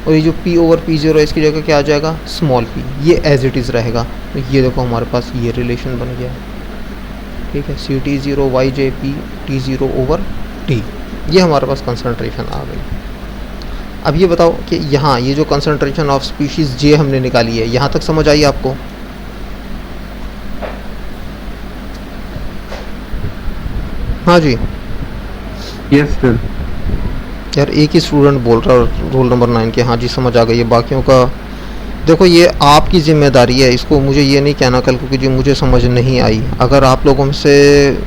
और ये जो P ओवर P0 है इसकी जगह क्या आ जाएगा, स्मॉल p, ये एज इट इज़ रहेगा। तो ये देखो हमारे पास ये रिलेशन बन गया, ठीक है, CT0 YJ PT0 over T, ये हमारे पास कंसंट्रेशन आ गई। अब ये बताओ कि यहाँ ये जो कंसंट्रेशन ऑफ स्पीशीज़ जे हमने निकाली है, यहाँ तक समझ आई आपको, हाँ जी, यस सर। यार एक ही स्टूडेंट बोल रहा है रोल नंबर 9 के, हाँ जी समझ आ गई है, बाकियों का देखो ये आपकी ज़िम्मेदारी है, इसको मुझे ये नहीं कहना कल को कि जी मुझे समझ नहीं आई। अगर आप लोगों में से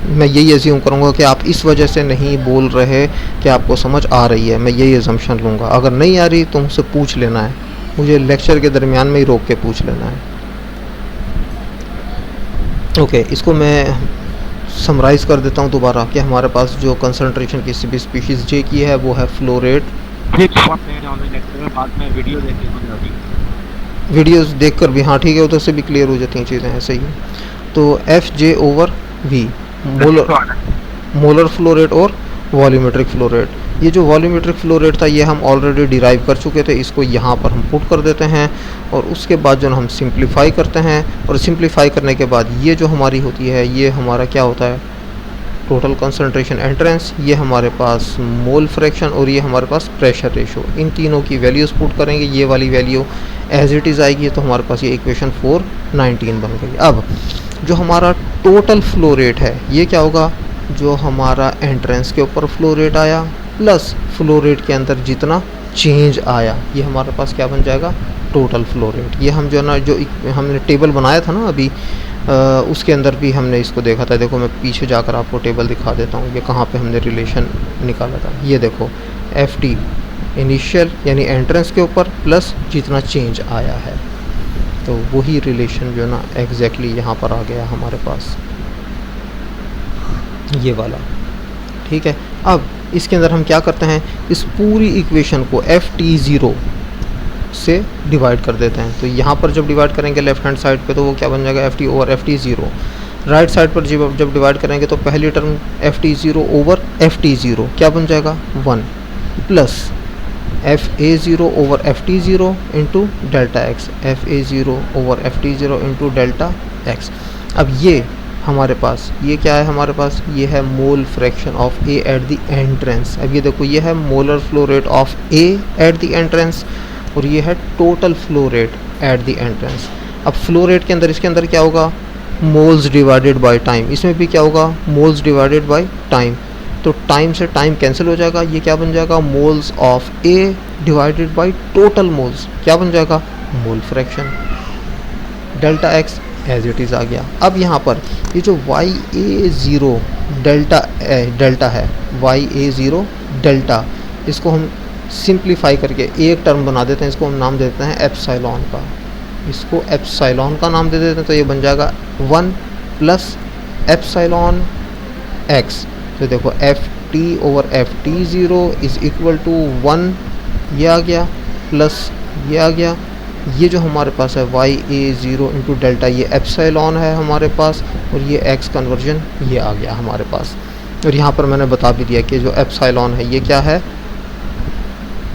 मैं यही एज्यूम करूँगा कि आप इस वजह से नहीं बोल रहे कि आपको समझ आ रही है, मैं यही एजम्पशन लूँगा। अगर नहीं आ रही तो मुझसे पूछ लेना है, मुझे लेक्चर के दरमियान में ही रोक के पूछ लेना है। ओके, इसको मैं समराइज़ कर देता हूँ दोबारा कि हमारे पास जो कंसंट्रेशन किसी भी स्पीशीज़ जे की है वो है फ्लो रेट। वीडियोस देखकर भी, हाँ ठीक है, उधर से भी क्लियर हो जाती हैं चीज़ें, ऐसे ही। तो F J over V, molar flow rate और वॉल्यूमेट्रिक फ्लो रेट। ये जो वॉल्यूमेट्रिक फ्लो रेट था ये हम ऑलरेडी डिराइव कर चुके थे, इसको यहाँ पर हम पुट कर देते हैं और उसके बाद जो हम सिंप्लीफाई करते हैं, और सिंप्लीफाई करने के बाद ये जो हमारी होती है ये हमारा क्या होता है, टोटल कंसंट्रेशन एंट्रेंस, ये हमारे पास मोल फ्रैक्शन और ये हमारे पास प्रेशर रेशो। इन तीनों की वैल्यूज़ पुट करेंगे, ये वाली वैल्यू एज इट इज़ आएगी, तो हमारे पास ये इक्वेशन 419 बन गई। अब जो हमारा टोटल फ्लो रेट है ये क्या होगा, जो हमारा एंट्रेंस के ऊपर फ्लो रेट आया प्लस फ्लो रेट के अंदर जितना चेंज आया, ये हमारे पास क्या बन जाएगा, टोटल फ्लो रेट। ये हम जो ना जो हमने टेबल बनाया था ना अभी, उसके अंदर भी हमने इसको देखा था। देखो मैं पीछे जाकर आपको टेबल दिखा देता हूँ, ये कहाँ पे हमने रिलेशन निकाला था। ये देखो एफ टी इनिशियल यानी एंट्रेंस के ऊपर प्लस जितना चेंज आया है, तो वही रिलेशन जो ना एग्जैक्टली यहाँ पर आ गया हमारे पास, ये वाला, ठीक है। अब इसके अंदर हम क्या करते हैं, इस पूरी इक्वेशन को FT0 से डिवाइड कर देते हैं। तो यहाँ पर जब डिवाइड करेंगे लेफ्ट हैंड साइड पे तो वो क्या बन जाएगा, FT over FT0। Right side पर जब डिवाइड करेंगे तो पहली टर्म FT0 ओवर FT0 क्या बन जाएगा, 1 plus FA0 over FT0 into delta x, FA0 over FT0 into delta x. अब ये हमारे पास ये क्या है, हमारे पास ये है mole fraction of A at the entrance. अब ये देखो ये है molar flow rate of A at the entrance और ये है total flow rate at the entrance. अब फ्लो रेट के अंदर इसके अंदर क्या होगा, मोल्स डिवाइडेड बाय टाइम, इसमें भी क्या होगा, मोल्स डिवाइडेड बाय टाइम। तो टाइम से टाइम कैंसिल हो जाएगा, ये क्या बन जाएगा, moles of A divided by total moles, क्या बन जाएगा, mole fraction. Delta X as it is आ गया। अब यहाँ पर ये जो YA0 डेल्टा है, YA0 डेल्टा, इसको हम सिंप्लीफाई करके एक टर्म बना देते हैं, इसको हम नाम देते हैं एप्सिलॉन का, इसको एप्सिलॉन का नाम दे देते हैं। तो ये बन जाएगा 1 प्लस एप्सिलॉन एक्स। तो देखो T over F T zero is equal to 1, ये आ गया, प्लस ये आ गया, ये जो हमारे पास है वाई ए ज़ीरो इंटू डेल्टा, ये एप्सिलॉन है हमारे पास, और ये एक्स कन्वर्जन ये आ गया हमारे पास। और यहाँ पर मैंने बता भी दिया कि जो एप्सिलॉन है ये क्या है,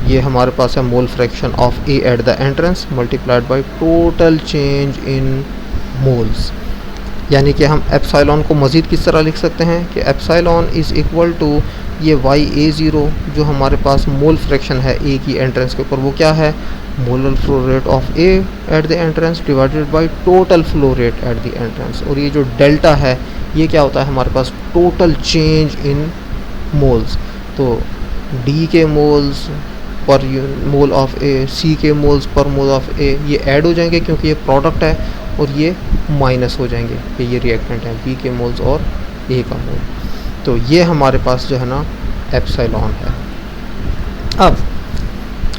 ये हमारे पास है mole fraction of A at the entrance multiplied by total change in moles. यानी कि हम एप्सिलॉन को मज़ीद किस तरह लिख सकते हैं कि एप्सिलॉन इज़ इक्वल टू ये वाई ए ज़ीरो जो हमारे पास मोल फ्रैक्शन है ए की एंट्रेंस के ऊपर, वो क्या है, molar flow rate of A at the entrance divided by total flow rate at the entrance. और ये जो डेल्टा है ये क्या होता है हमारे पास, टोटल चेंज इन मोल्स। तो डी के मोल्स पर मोल ऑफ ए, सी के मोल्स पर मोल ऑफ ए, ये ऐड हो जाएंगे क्योंकि ये प्रोडक्ट है, और ये माइनस हो जाएंगे कि ये रिएक्टेंट है, बी के मोल्स और ए का मोल। तो ये हमारे पास जो है ना एप्सिलॉन है। अब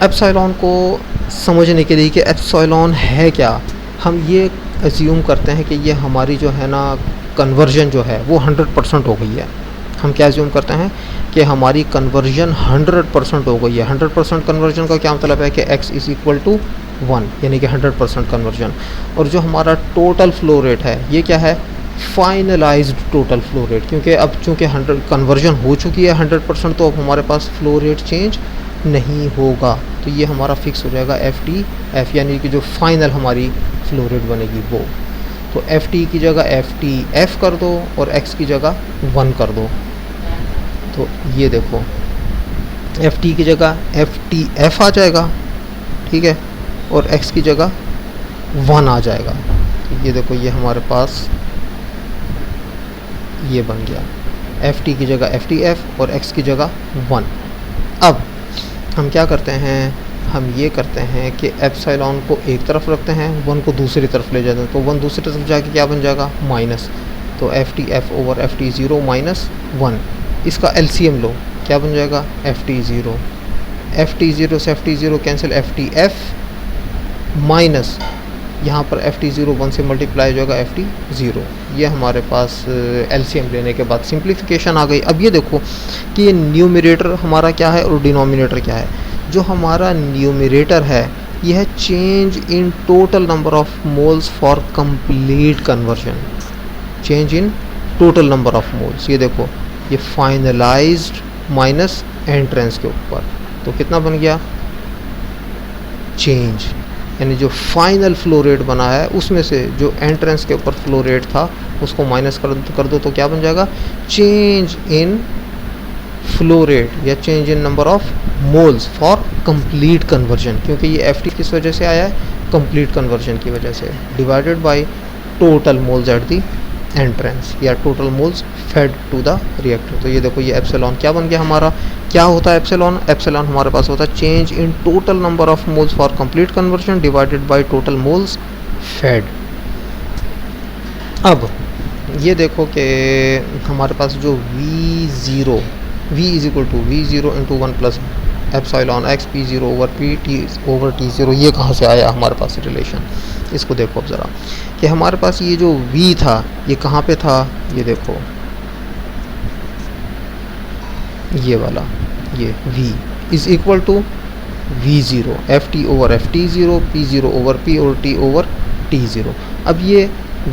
एप्सिलॉन को समझने के लिए कि एप्सिलॉन है क्या, हम ये अज्यूम करते हैं कि ये हमारी जो है ना कन्वर्जन जो है वो 100% हो गई है। हम क्या अज्यूम करते हैं कि हमारी कन्वर्जन 100% हो गई है। 100% कन्वर्जन का क्या मतलब है कि x इज़ इक्वल टू 1, यानी कि 100% कन्वर्जन। और जो हमारा टोटल फ्लो रेट है ये क्या है, फाइनलाइज्ड टोटल फ्लो रेट, क्योंकि अब चूँकि 100 कन्वर्जन हो चुकी है 100%, तो अब हमारे पास फ्लो रेट चेंज नहीं होगा। तो ये हमारा फिक्स हो जाएगा एफ टी एफ, यानी कि जो फाइनल हमारी फ्लो रेट बनेगी वो। तो एफ टी की जगह एफ टी एफ कर दो और एक्स की जगह 1 कर दो। तो ये देखो एफ टी की जगह एफ टी एफ आ जाएगा, ठीक है, और x की जगह 1 आ जाएगा। तो ये देखो ये हमारे पास ये बन गया, एफ टी की जगह एफ टी एफ और x की जगह 1। अब हम क्या करते हैं, हम ये करते हैं कि एप्सिलॉन को एक तरफ रखते हैं, 1 को दूसरी तरफ ले जाते हैं। तो 1 दूसरी तरफ जाके क्या बन जाएगा, माइनस। तो F T F over F T zero minus 1, इसका एलसीएम लो, क्या बन जाएगा, F T zero, F T zero से F T zero cancel, F T F minus यहाँ पर एफ टी ज़ीरो 1 से मल्टीप्लाई हो जाएगा एफ टी ज़ीरो। ये हमारे पास एलसीएम लेने के बाद सिंप्लीफिकेशन आ गई। अब ये देखो कि ये न्यूमरेटर हमारा क्या है और डिनोमिनेटर क्या है। जो हमारा न्यूमरेटर है यह है change in total number of moles for complete conversion, change in total number of moles. ये देखो ये फाइनलाइज्ड माइनस एंट्रेंस के ऊपर, तो कितना बन गया, चेंज, यानी जो फाइनल फ्लो रेट बना है उसमें से जो एंट्रेंस के ऊपर फ्लो रेट था उसको माइनस कर दो तो क्या बन जाएगा, चेंज इन फ्लो रेट या change in number of moles for complete conversion, क्योंकि ये एफ टी किस वजह से आया है, कंप्लीट कन्वर्जन की वजह से, divided by total moles at the entrance या total moles fed to the reactor. तो ये देखो ये एप्सिलॉन क्या बन गया हमारा, क्या होता है एप्सिलॉन, एप्सिलॉन हमारे पास होता है change in total number of moles for complete conversion divided by total moles fed. अब ये देखो कि हमारे पास जो V0 V is equal to V0 into 1 plus epsilon X P0 over P T over T0, ये कहाँ से आया हमारे पास रिलेशन, इसको देखो अब ज़रा कि हमारे पास ये जो V था ये कहाँ पे था, ये देखो ये वाला, ये V is equal to V0 FT over FT0 P0 over P और T ओवर T0। अब ये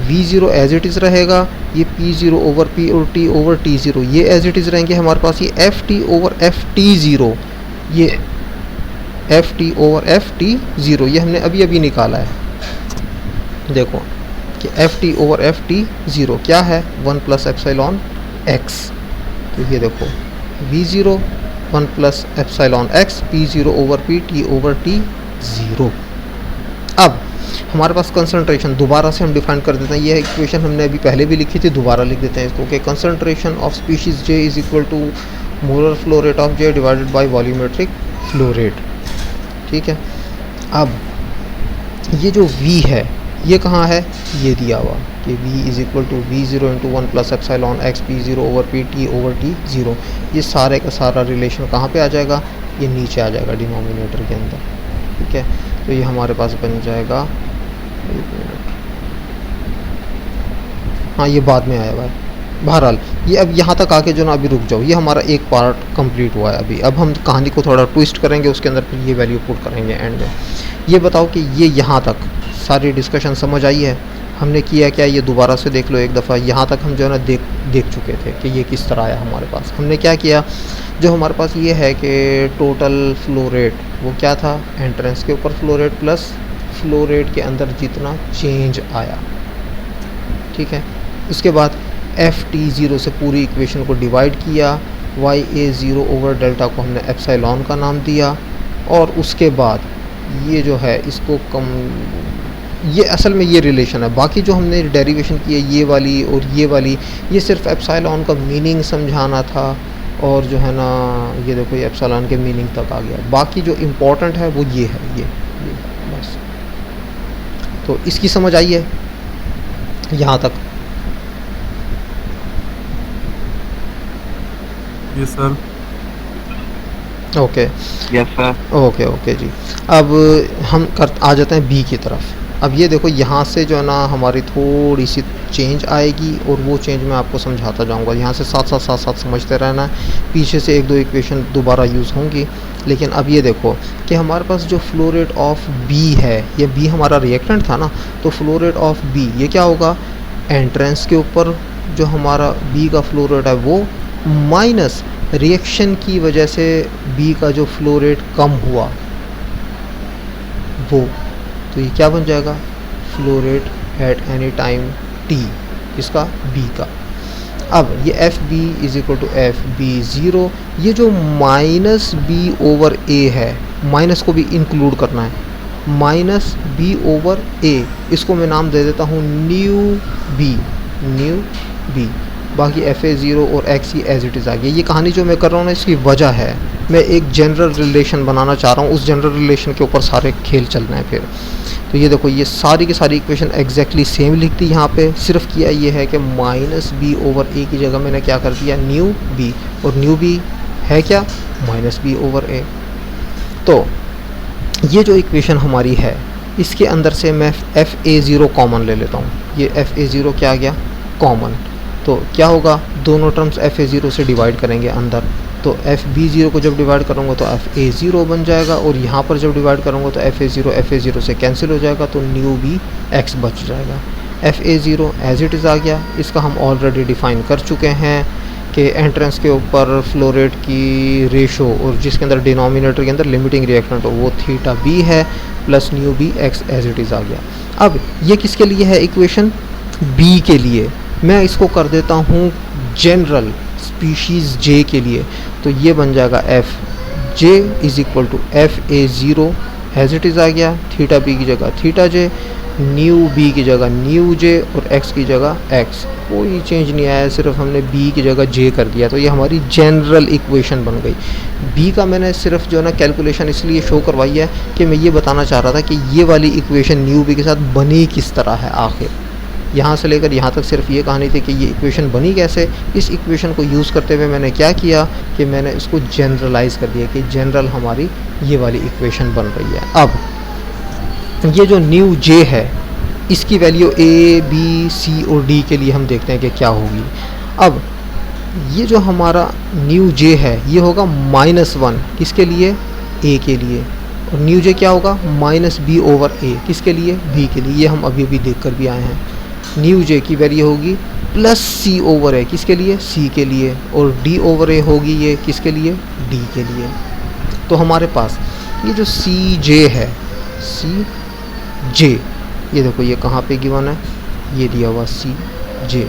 V0 एज इट इज़ रहेगा, ये P0 ओवर P और T ओवर T0 ये एज इट इज़ रहेंगे हमारे पास, ये FT ओवर FT0, ये FT ओवर FT0 ये हमने अभी अभी निकाला है। देखो कि FT ओवर FT0 क्या है, 1 प्लस एप्सिलॉन x। तो ये देखो V0 1 plus epsilon x P0 over P T over T0। अब हमारे पास कंसंट्रेशन दोबारा से हम डिफाइन कर देते हैं, ये इक्वेशन हमने अभी पहले भी लिखी थी, दोबारा लिख देते हैं इसको कि concentration of species J is equal to molar flow rate of J divided by volumetric flow rate, ठीक है। अब ये जो V है ये कहाँ है, ये दिया हुआ कि V is equal to V0 into 1 plus epsilon X P0 over P T over T0। ये सारे का सारा रिलेशन कहाँ पे आ जाएगा, ये नीचे आ जाएगा डिनोमिनेटर के अंदर, ठीक है। तो ये हमारे पास बन जाएगा, हाँ ये बाद में आया हुआ है, बहरहाल ये अब यहाँ तक आके जो ना अभी रुक जाओ, ये हमारा एक पार्ट कंप्लीट हुआ है अभी। अब हम कहानी को थोड़ा ट्विस्ट करेंगे, उसके अंदर फिर ये वैल्यू पुट करेंगे एंड में। ये बताओ कि ये यहाँ तक सारी डिस्कशन समझ आई है? हमने किया क्या, ये दोबारा से देख लो एक दफ़ा। यहाँ तक हम जो है ना देख चुके थे कि ये किस तरह आया हमारे पास। हमने क्या किया, जो हमारे पास ये है कि टोटल फ्लो रेट वो क्या था, एंट्रेंस के ऊपर flow rate plus flow rate के अंदर जितना चेंज आया, ठीक है। उसके बाद FT0 से पूरी इक्वेशन को डिवाइड किया, YA0 ओवर डेल्टा को हमने एप्सिलॉन का नाम दिया, और उसके बाद ये जो है इसको ये असल में ये रिलेशन है। बाकी जो हमने डेरिवेशन की है ये वाली और ये वाली, ये सिर्फ एप्सिलॉन का मीनिंग समझाना था, और जो है ना ये देखो ये एप्सिलॉन के मीनिंग तक आ गया। बाकी जो इम्पोर्टेंट है वो ये है, ये बस। तो इसकी समझ आई है यहाँ तक? Yes sir. Okay yes sir. Okay जी। अब हम आ जाते हैं बी की तरफ। अब ये देखो यहाँ से जो है ना हमारी थोड़ी सी चेंज आएगी, और वो चेंज मैं आपको समझाता जाऊँगा। यहाँ से साथ समझते रहना है, पीछे से एक दो इक्वेशन दोबारा यूज़ होंगी। लेकिन अब ये देखो कि हमारे पास जो फ्लो रेट ऑफ बी है, ये बी हमारा रिएक्टेंट था ना, तो फ्लो रेट ऑफ बी ये क्या होगा, एंट्रेंस के ऊपर जो हमारा बी का फ्लो रेट है वो माइनस रिएक्शन की वजह से बी का जो फ्लो रेट कम हुआ वो, तो ये क्या बन जाएगा, flow rate at any time T, इसका बी का। अब ये F B is equal to F B zero, ये जो माइनस बी ओवर ए है, माइनस को भी इंक्लूड करना है, माइनस बी ओवर ए, इसको मैं नाम दे देता हूँ न्यू बी। बाकी एफ ए ज़ीरो और एक्स ही एज इट इज़ आ गया। ये कहानी जो मैं कर रहा हूँ ना, इसकी वजह है मैं एक जनरल रिलेशन बनाना चाह रहा हूँ, उस जनरल रिलेशन के ऊपर सारे खेल चलना है फिर। तो ये देखो ये सारी की सारी इक्वेशन एग्जैक्टली सेम लिख दी यहाँ पे, सिर्फ किया ये है कि माइनस बी ओवर ए की जगह मैंने क्या कर दिया, न्यू बी, और न्यू बी है क्या, माइनस बी ओवर ए। तो ये जो इक्वेशन हमारी है, इसके अंदर से मैं एफ ए ज़ीरो कॉमन ले लेता हूँ। ये एफ ए ज़ीरो क्या आ गया, कॉमन। तो क्या होगा, दोनों टर्म्स एफ ए ज़ीरो से डिवाइड करेंगे अंदर, तो एफ बी ज़ीरो को जब डिवाइड करूँगा तो एफ ए ज़ीरो बन जाएगा, और यहाँ पर जब डिवाइड करूँगा तो एफ ए ज़ीरो से कैंसिल हो जाएगा, तो न्यू बी एक्स बच जाएगा। F A zero as it is आ गया। इसका हम ऑलरेडी डिफ़ाइन कर चुके हैं कि एंट्रेंस के ऊपर फ्लो रेट की रेशो, और जिसके अंदर डिनोमिनेटर के अंदर लिमिटिंग रिएक्टेंट हो वो थीटा बी है, plus nu B X as it is आ गया। अब ये किसके लिए है इक्वेशन, बी के लिए। मैं इसको कर देता हूँ जनरल स्पीशीज़ जे के लिए, तो ये बन जाएगा F J is equal to F A zero as it is आ गया, थीटा बी की जगह थीटा जे, न्यू बी की जगह न्यू जे, और एक्स की जगह एक्स। कोई चेंज नहीं आया, सिर्फ हमने बी की जगह जे कर दिया, तो ये हमारी जनरल इक्वेशन बन गई। बी का मैंने सिर्फ जो है ना कैलकुलेशन इसलिए शो करवाई है कि मैं ये बताना चाह रहा था कि ये वाली इक्वेशन न्यू बी के साथ बनी किस तरह है आखिर। यहाँ से लेकर यहाँ तक सिर्फ ये कहानी थी कि ये इक्वेशन बनी कैसे। इस इक्वेशन को यूज़ करते हुए मैंने क्या किया कि मैंने इसको जनरलाइज कर दिया कि जनरल हमारी ये वाली इक्वेशन बन रही है। अब ये जो न्यू जे है, इसकी वैल्यू ए बी सी और डी के लिए हम देखते हैं कि क्या होगी। अब ये जो हमारा न्यू जे है ये होगा -1 किसके लिए, ए के लिए, और न्यू जे क्या होगा माइनस बी ओवर ए किसके लिए, बी के लिए। ये हम अभी अभी देख कर भी आए हैं। न्यू जे की वैल्यू होगी प्लस सी ओवर ए किसके लिए, सी के लिए, और डी ओवर ए होगी ये किसके लिए, डी के लिए। तो हमारे पास ये जो सी जे है, सी जे, ये देखो ये कहाँ पे गिवन है, ये दिया हुआ सी जे।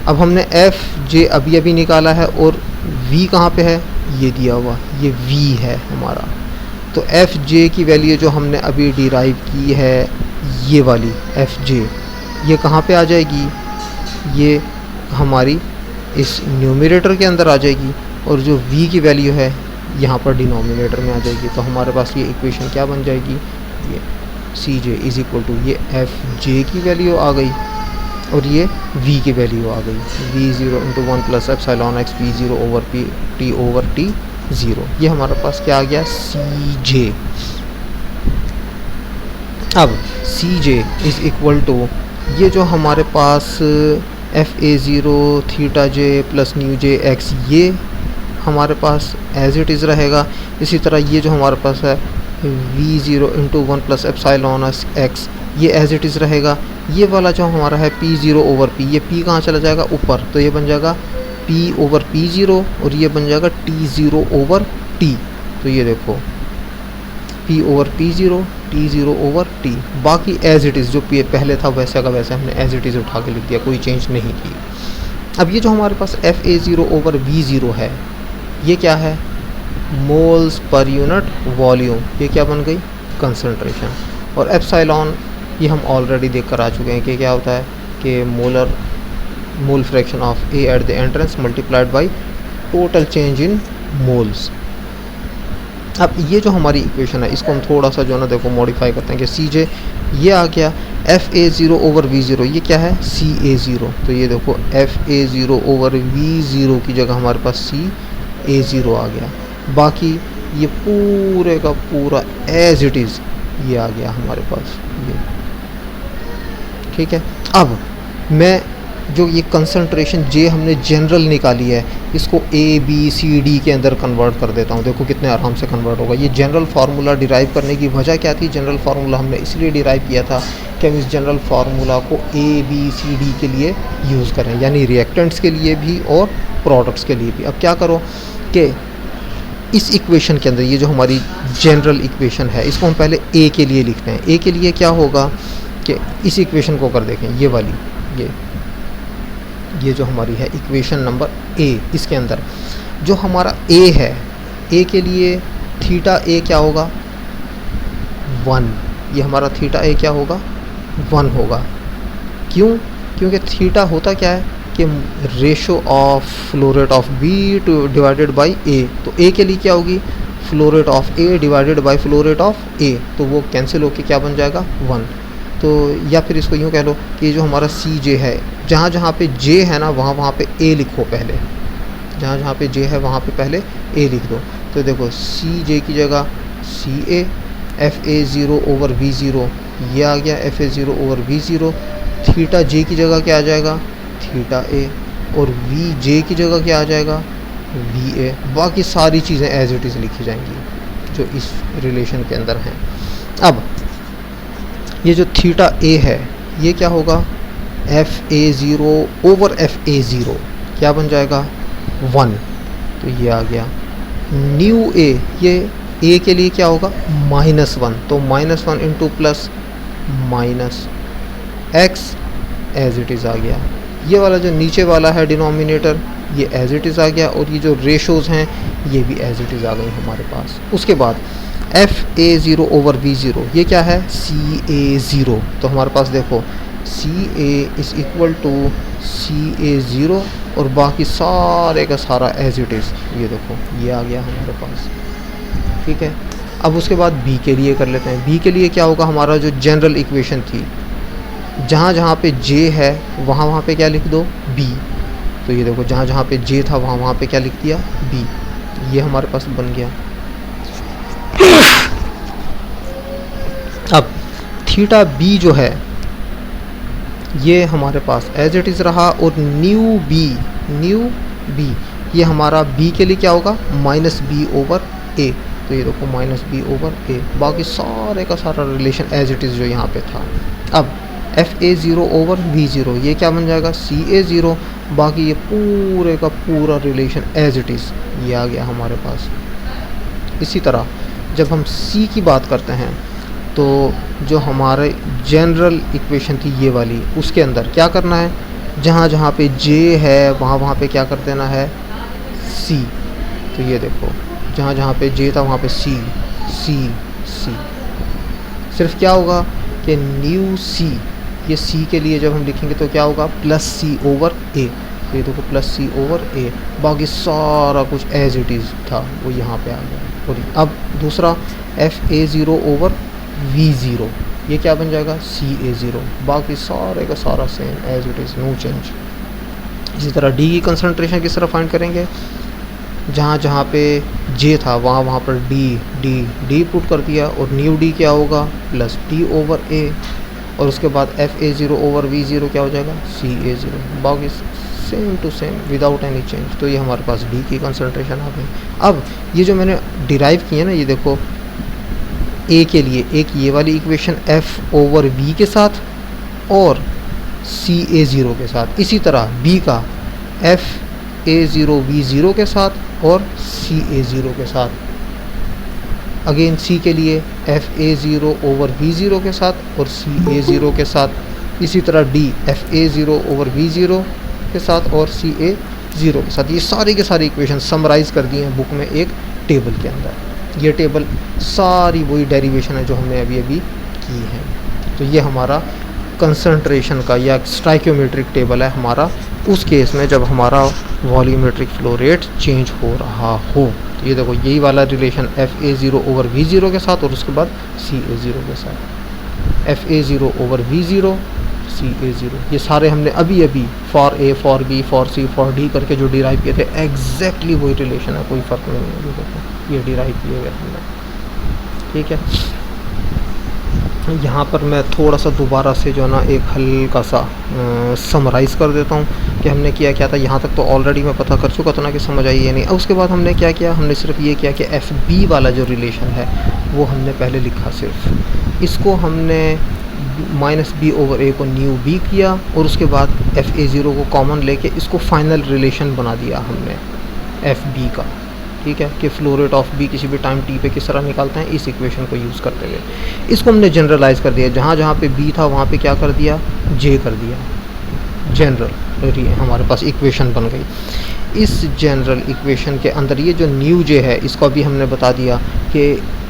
अब हमने एफ जे अभी अभी निकाला है, और वी कहाँ पे है, ये दिया हुआ, ये वी है हमारा। तो एफ जे की वैल्यू जो हमने अभी डिराइव की है, ये वाली एफ जे, ये कहाँ पे आ जाएगी, ये हमारी इस न्यूमरेटर के अंदर आ जाएगी, और जो v की वैल्यू है यहाँ पर डिनोमिनेटर में आ जाएगी। तो हमारे पास ये इक्वेशन क्या बन जाएगी, ये सी जे इज इक्वल टू ये एफ जे की वैल्यू आ गई, और ये v की वैल्यू आ गई, v zero into 1 plus epsilon X P zero over P T over T zero. ये हमारे पास क्या आ गया, सी जे। अब C J is equal to ये जो हमारे पास F A zero theta J plus nu J X, ये हमारे पास एज इट इज़ रहेगा। इसी तरह ये जो हमारे पास है V zero into one plus epsilon X, ये एज इट इज़ रहेगा। ये वाला जो हमारा है पी ज़ीरो ओवर पी, ये पी कहाँ चला जाएगा ऊपर, तो ये बन जाएगा पी ओवर पी ज़ीरो और ये बन जाएगा टी ज़ीरो ओवर टी। तो ये देखो P over P zero T zero over T, बाकी एज इट इज़ जो पहले था वैसा का वैसा हमने एज इट इज़ उठा के लिख दिया, कोई चेंज नहीं की। अब ये जो हमारे पास F A zero over V zero है, ये क्या है, मोल्स पर यूनिट वॉल्यूम, ये क्या बन गई, कंसंट्रेशन। और एप्सिलॉन ये हम ऑलरेडी देख कर आ चुके हैं कि क्या होता है कि mole fraction of A at the entrance multiplied by total change in moles. अब ये जो हमारी इक्वेशन है इसको हम थोड़ा सा जो है ना देखो मॉडिफाई करते हैं कि सी जे ये आ गया F A zero over V zero, ये क्या है सी ए ज़ीरो। तो ये देखो F A zero over V zero की जगह हमारे पास सी ए ज़ीरो आ गया, बाकी ये पूरे का पूरा एज इट इज़ ये आ गया हमारे पास ये, ठीक है। अब मैं जो ये कंसंट्रेशन जे हमने जनरल निकाली है इसको ए बी सी डी के अंदर कन्वर्ट कर देता हूँ, देखो कितने आराम से कन्वर्ट होगा। ये जनरल फार्मूला डिराइव करने की वजह क्या थी, जनरल फार्मूला हमने इसलिए डिराइव किया था कि हम इस जनरल फार्मूला को ए बी सी डी के लिए यूज़ करें, यानी रिएक्टेंट्स के लिए भी और प्रोडक्ट्स के लिए भी। अब क्या करो कि इस इक्वेशन के अंदर ये जो हमारी जनरल इक्वेशन है इसको हम पहले ए के लिए लिखते हैं। ए के लिए क्या होगा कि इस इक्वेशन को कर देखें, ये वाली ये जो हमारी है इक्वेशन नंबर ए, इसके अंदर जो हमारा ए है, ए के लिए थीटा ए क्या होगा 1, ये हमारा थीटा ए क्या होगा 1 होगा। क्यों, क्योंकि थीटा होता क्या है कि ratio of flow rate of B to divided by A, तो ए के लिए क्या होगी flow rate of A divided by flow rate of A, तो वो कैंसिल होके क्या बन जाएगा 1। तो या फिर इसको यूँ कह लो कि ये जो हमारा सी जे है, जहाँ जहाँ पे जे है ना वहाँ पे ए लिखो पहले, जहाँ जहाँ पे जे है वहाँ पे पहले ए लिख दो। तो देखो सी जे की जगह C A, F A zero over V zero ये आ गया F A zero over V zero, theta J की जगह क्या आ जाएगा थीटा ए, और वी जे की जगह क्या आ जाएगा वी ए। बाकी सारी चीज़ें एज इट इज़ लिखी जाएंगी जो इस रिलेशन के अंदर हैं। अब ये जो थीटा ए है ये क्या होगा F A zero over F A zero, क्या बन जाएगा 1, तो ये आ गया। न्यू ए, ये ए के लिए क्या होगा -1, तो -1 into plus minus X as it is आ गया। ये वाला जो नीचे वाला है डिनोमिनेटर ये एज इट इज़ आ गया, और ये जो रेशोज़ हैं ये भी एज इट इज़ आ गई हमारे पास। उसके बाद F A zero over V zero ये क्या है सी ए ज़ीरो, तो हमारे पास देखो C A is equal to C A zero और बाकी सारे का सारा एज इट इज़, ये देखो ये आ गया हमारे पास, ठीक है। अब उसके बाद बी के लिए कर लेते हैं। बी के लिए क्या होगा, हमारा जो जनरल इक्वेशन थी जहाँ जहाँ पे जे है वहाँ वहाँ पे क्या लिख दो बी, तो ये देखो जहाँ जहाँ पे जे था वहाँ वहाँ पे क्या लिख दिया बी, ये हमारे पास बन गया। अब थीटा बी जो है ये हमारे पास एज इट इज़ रहा, और न्यू बी ये हमारा बी के लिए क्या होगा माइनस बी ओवर ए, तो ये देखो माइनस बी ओवर ए, बाकी सारे का सारा रिलेशन एज इट इज़ जो यहाँ पे था। अब F A zero over V zero ये क्या बन जाएगा सी ए ज़ीरो, बाकी ये पूरे का पूरा रिलेशन एज इट इज़ ये आ गया हमारे पास। इसी तरह जब हम सी की बात करते हैं तो जो हमारे जनरल इक्वेशन थी ये वाली, उसके अंदर क्या करना है, जहाँ जहाँ पे जे है वहाँ वहाँ पे क्या कर देना है सी, तो ये देखो जहाँ जहाँ पे जे था वहाँ पे सी सी सी। सिर्फ क्या होगा कि न्यू सी, ये सी के लिए जब हम लिखेंगे तो क्या होगा प्लस सी ओवर ए, तो ये देखो प्लस सी ओवर ए, बाकी सारा कुछ एज इट इज़ था वो यहाँ पे आ गया। अब दूसरा F A zero over V zero ये क्या बन जाएगा सी ए ज़ीरो, बाकी सारे का सारा same as it is no change. इसी तरह डी की कंसंट्रेशन किस तरह फाइंड करेंगे, जहाँ जहाँ पे जे था वहाँ वहाँ पर डी पुट कर दिया, और न्यू डी क्या होगा प्लस डी ओवर ए, और उसके बाद F A zero over V zero क्या हो जाएगा, सी ए ज़ीरो, बाकी same to same without any change. तो ये हमारे पास डी की कंसंट्रेशन आ गई। अब ये जो मैंने डिराइव की है ना, ये देखो ए के लिए एक ये वाली इक्वेशन एफ ओवर वी के साथ और सी ए ज़ीरो के साथ, इसी तरह बी का F A zero V zero के साथ और सी ए ज़ीरो के साथ। अगेन सी के लिए F A zero over V zero के साथ और सी ए ज़ीरो के साथ। इसी तरह D F A zero over V zero के साथ और सी ए ज़ीरो के साथ। ये सारी के सारी इक्वेशन समराइज़ कर दी हैं बुक में एक टेबल के अंदर। ये टेबल सारी वही डेरिवेशन है जो हमने अभी अभी की है। तो ये हमारा कंसंट्रेशन का या स्टाइक्योमेट्रिक टेबल है हमारा, उस केस में जब हमारा वॉल्यूमेट्रिक फ्लो रेट चेंज हो रहा हो। तो ये देखो यही वाला relation F A zero over V zero के साथ और उसके बाद सी ए ज़ीरो के साथ, F A zero over V zero C A zero. ये सारे हमने अभी अभी for A for B for C for D करके जो डिराइव किए थे, एग्जैक्टली वही रिलेशन है, कोई फ़र्क नहीं है। ये देखो ये डिराइव किए गए हमने, ठीक है। यहाँ पर मैं थोड़ा सा दोबारा से जो है ना एक हल्का सा समराइज़ कर देता हूँ कि हमने किया क्या था। यहाँ तक तो ऑलरेडी मैं पता कर चुका था ना कि समझ आई है नहीं। अब उसके बाद हमने क्या किया, हमने सिर्फ ये किया कि एफ बी वाला जो रिलेशन है वो हमने पहले लिखा, सिर्फ इसको हमने माइनस बी ओवर ए को न्यू बी किया और उसके बाद एफ ए ज़ीरो को कॉमन लेके इसको फाइनल रिलेशन बना दिया हमने एफ बी का, ठीक है, कि फ्लो रेट ऑफ बी किसी भी टाइम टी पे किस तरह निकालते हैं, इस इक्वेशन को यूज़ करते हुए इसको हमने जनरलाइज़ कर दिया। जहाँ जहाँ पे बी था वहाँ पे क्या कर दिया, जे कर दिया, जनरल हमारे पास इक्वेशन बन गई। इस जनरल इक्वेशन के अंदर ये जो न्यू जे है इसको अभी हमने बता दिया कि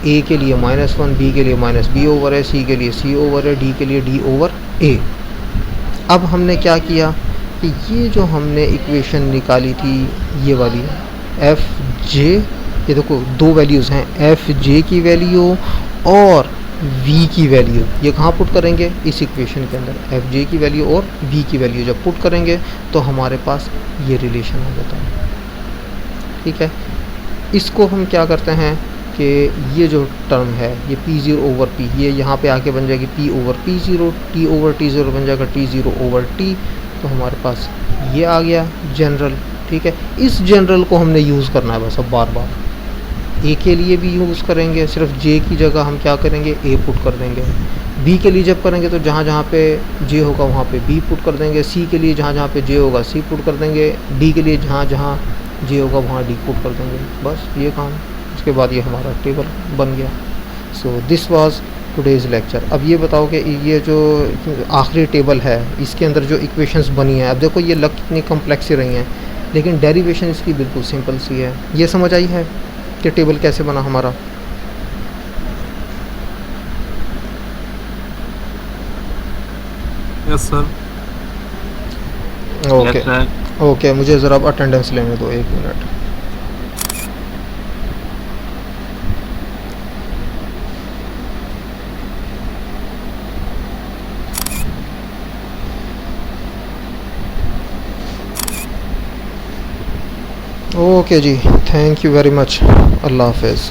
ए के लिए -1, बी के लिए माइनस बी ओवर है, सी के लिए सी ओवर है, डी के लिए डी ओवर ए। अब हमने क्या किया कि ये जो हमने इक्वेशन निकाली थी ये वाली एफ जे, ये देखो दो वैल्यूज़ हैं, एफ जे की वैल्यू और वी की वैल्यू, ये कहाँ पुट करेंगे, इस इक्वेशन के अंदर। एफ जे की वैल्यू और वी की वैल्यू जब पुट करेंगे तो हमारे पास ये रिलेशन आ जाता है, ठीक है। इसको हम क्या करते हैं कि ये जो टर्म है ये पी ज़ीरो ओवर पी, ये यहाँ पे आके बन जाएगी P over P zero, T over T zero बन जाएगा टी ज़ीरो ओवर टी। तो हमारे पास ये आ गया जनरल, ठीक है। इस जनरल को हमने यूज़ करना है बस अब बार बार। ए के लिए भी यूज़ करेंगे, सिर्फ जे की जगह हम क्या करेंगे, ए पुट कर देंगे। बी के लिए जब करेंगे तो जहाँ जहाँ पे जे होगा वहाँ पे बी पुट कर देंगे। सी के लिए जहाँ जहाँ पे जे होगा सी पुट कर देंगे। डी के लिए जहाँ जहाँ जे होगा वहाँ डी पुट कर देंगे, बस ये काम। उसके बाद ये हमारा टेबल बन गया। So this was today's lecture. अब ये बताओ कि ये जो आखिरी टेबल है इसके अंदर जो इक्वेशंस बनी हैं, अब देखो ये लग कितनी कम्प्लेक्स ही रही हैं लेकिन डेरिवेशन इसकी बिल्कुल सिंपल सी है। ये समझ आई है कि टेबल कैसे बना हमारा। Yes sir. ओके ओके, मुझे ज़रा अब अटेंडेंस लेने दो 1 मिनट। ओके जी, थैंक यू वेरी मच, अल्लाह हाफिज़।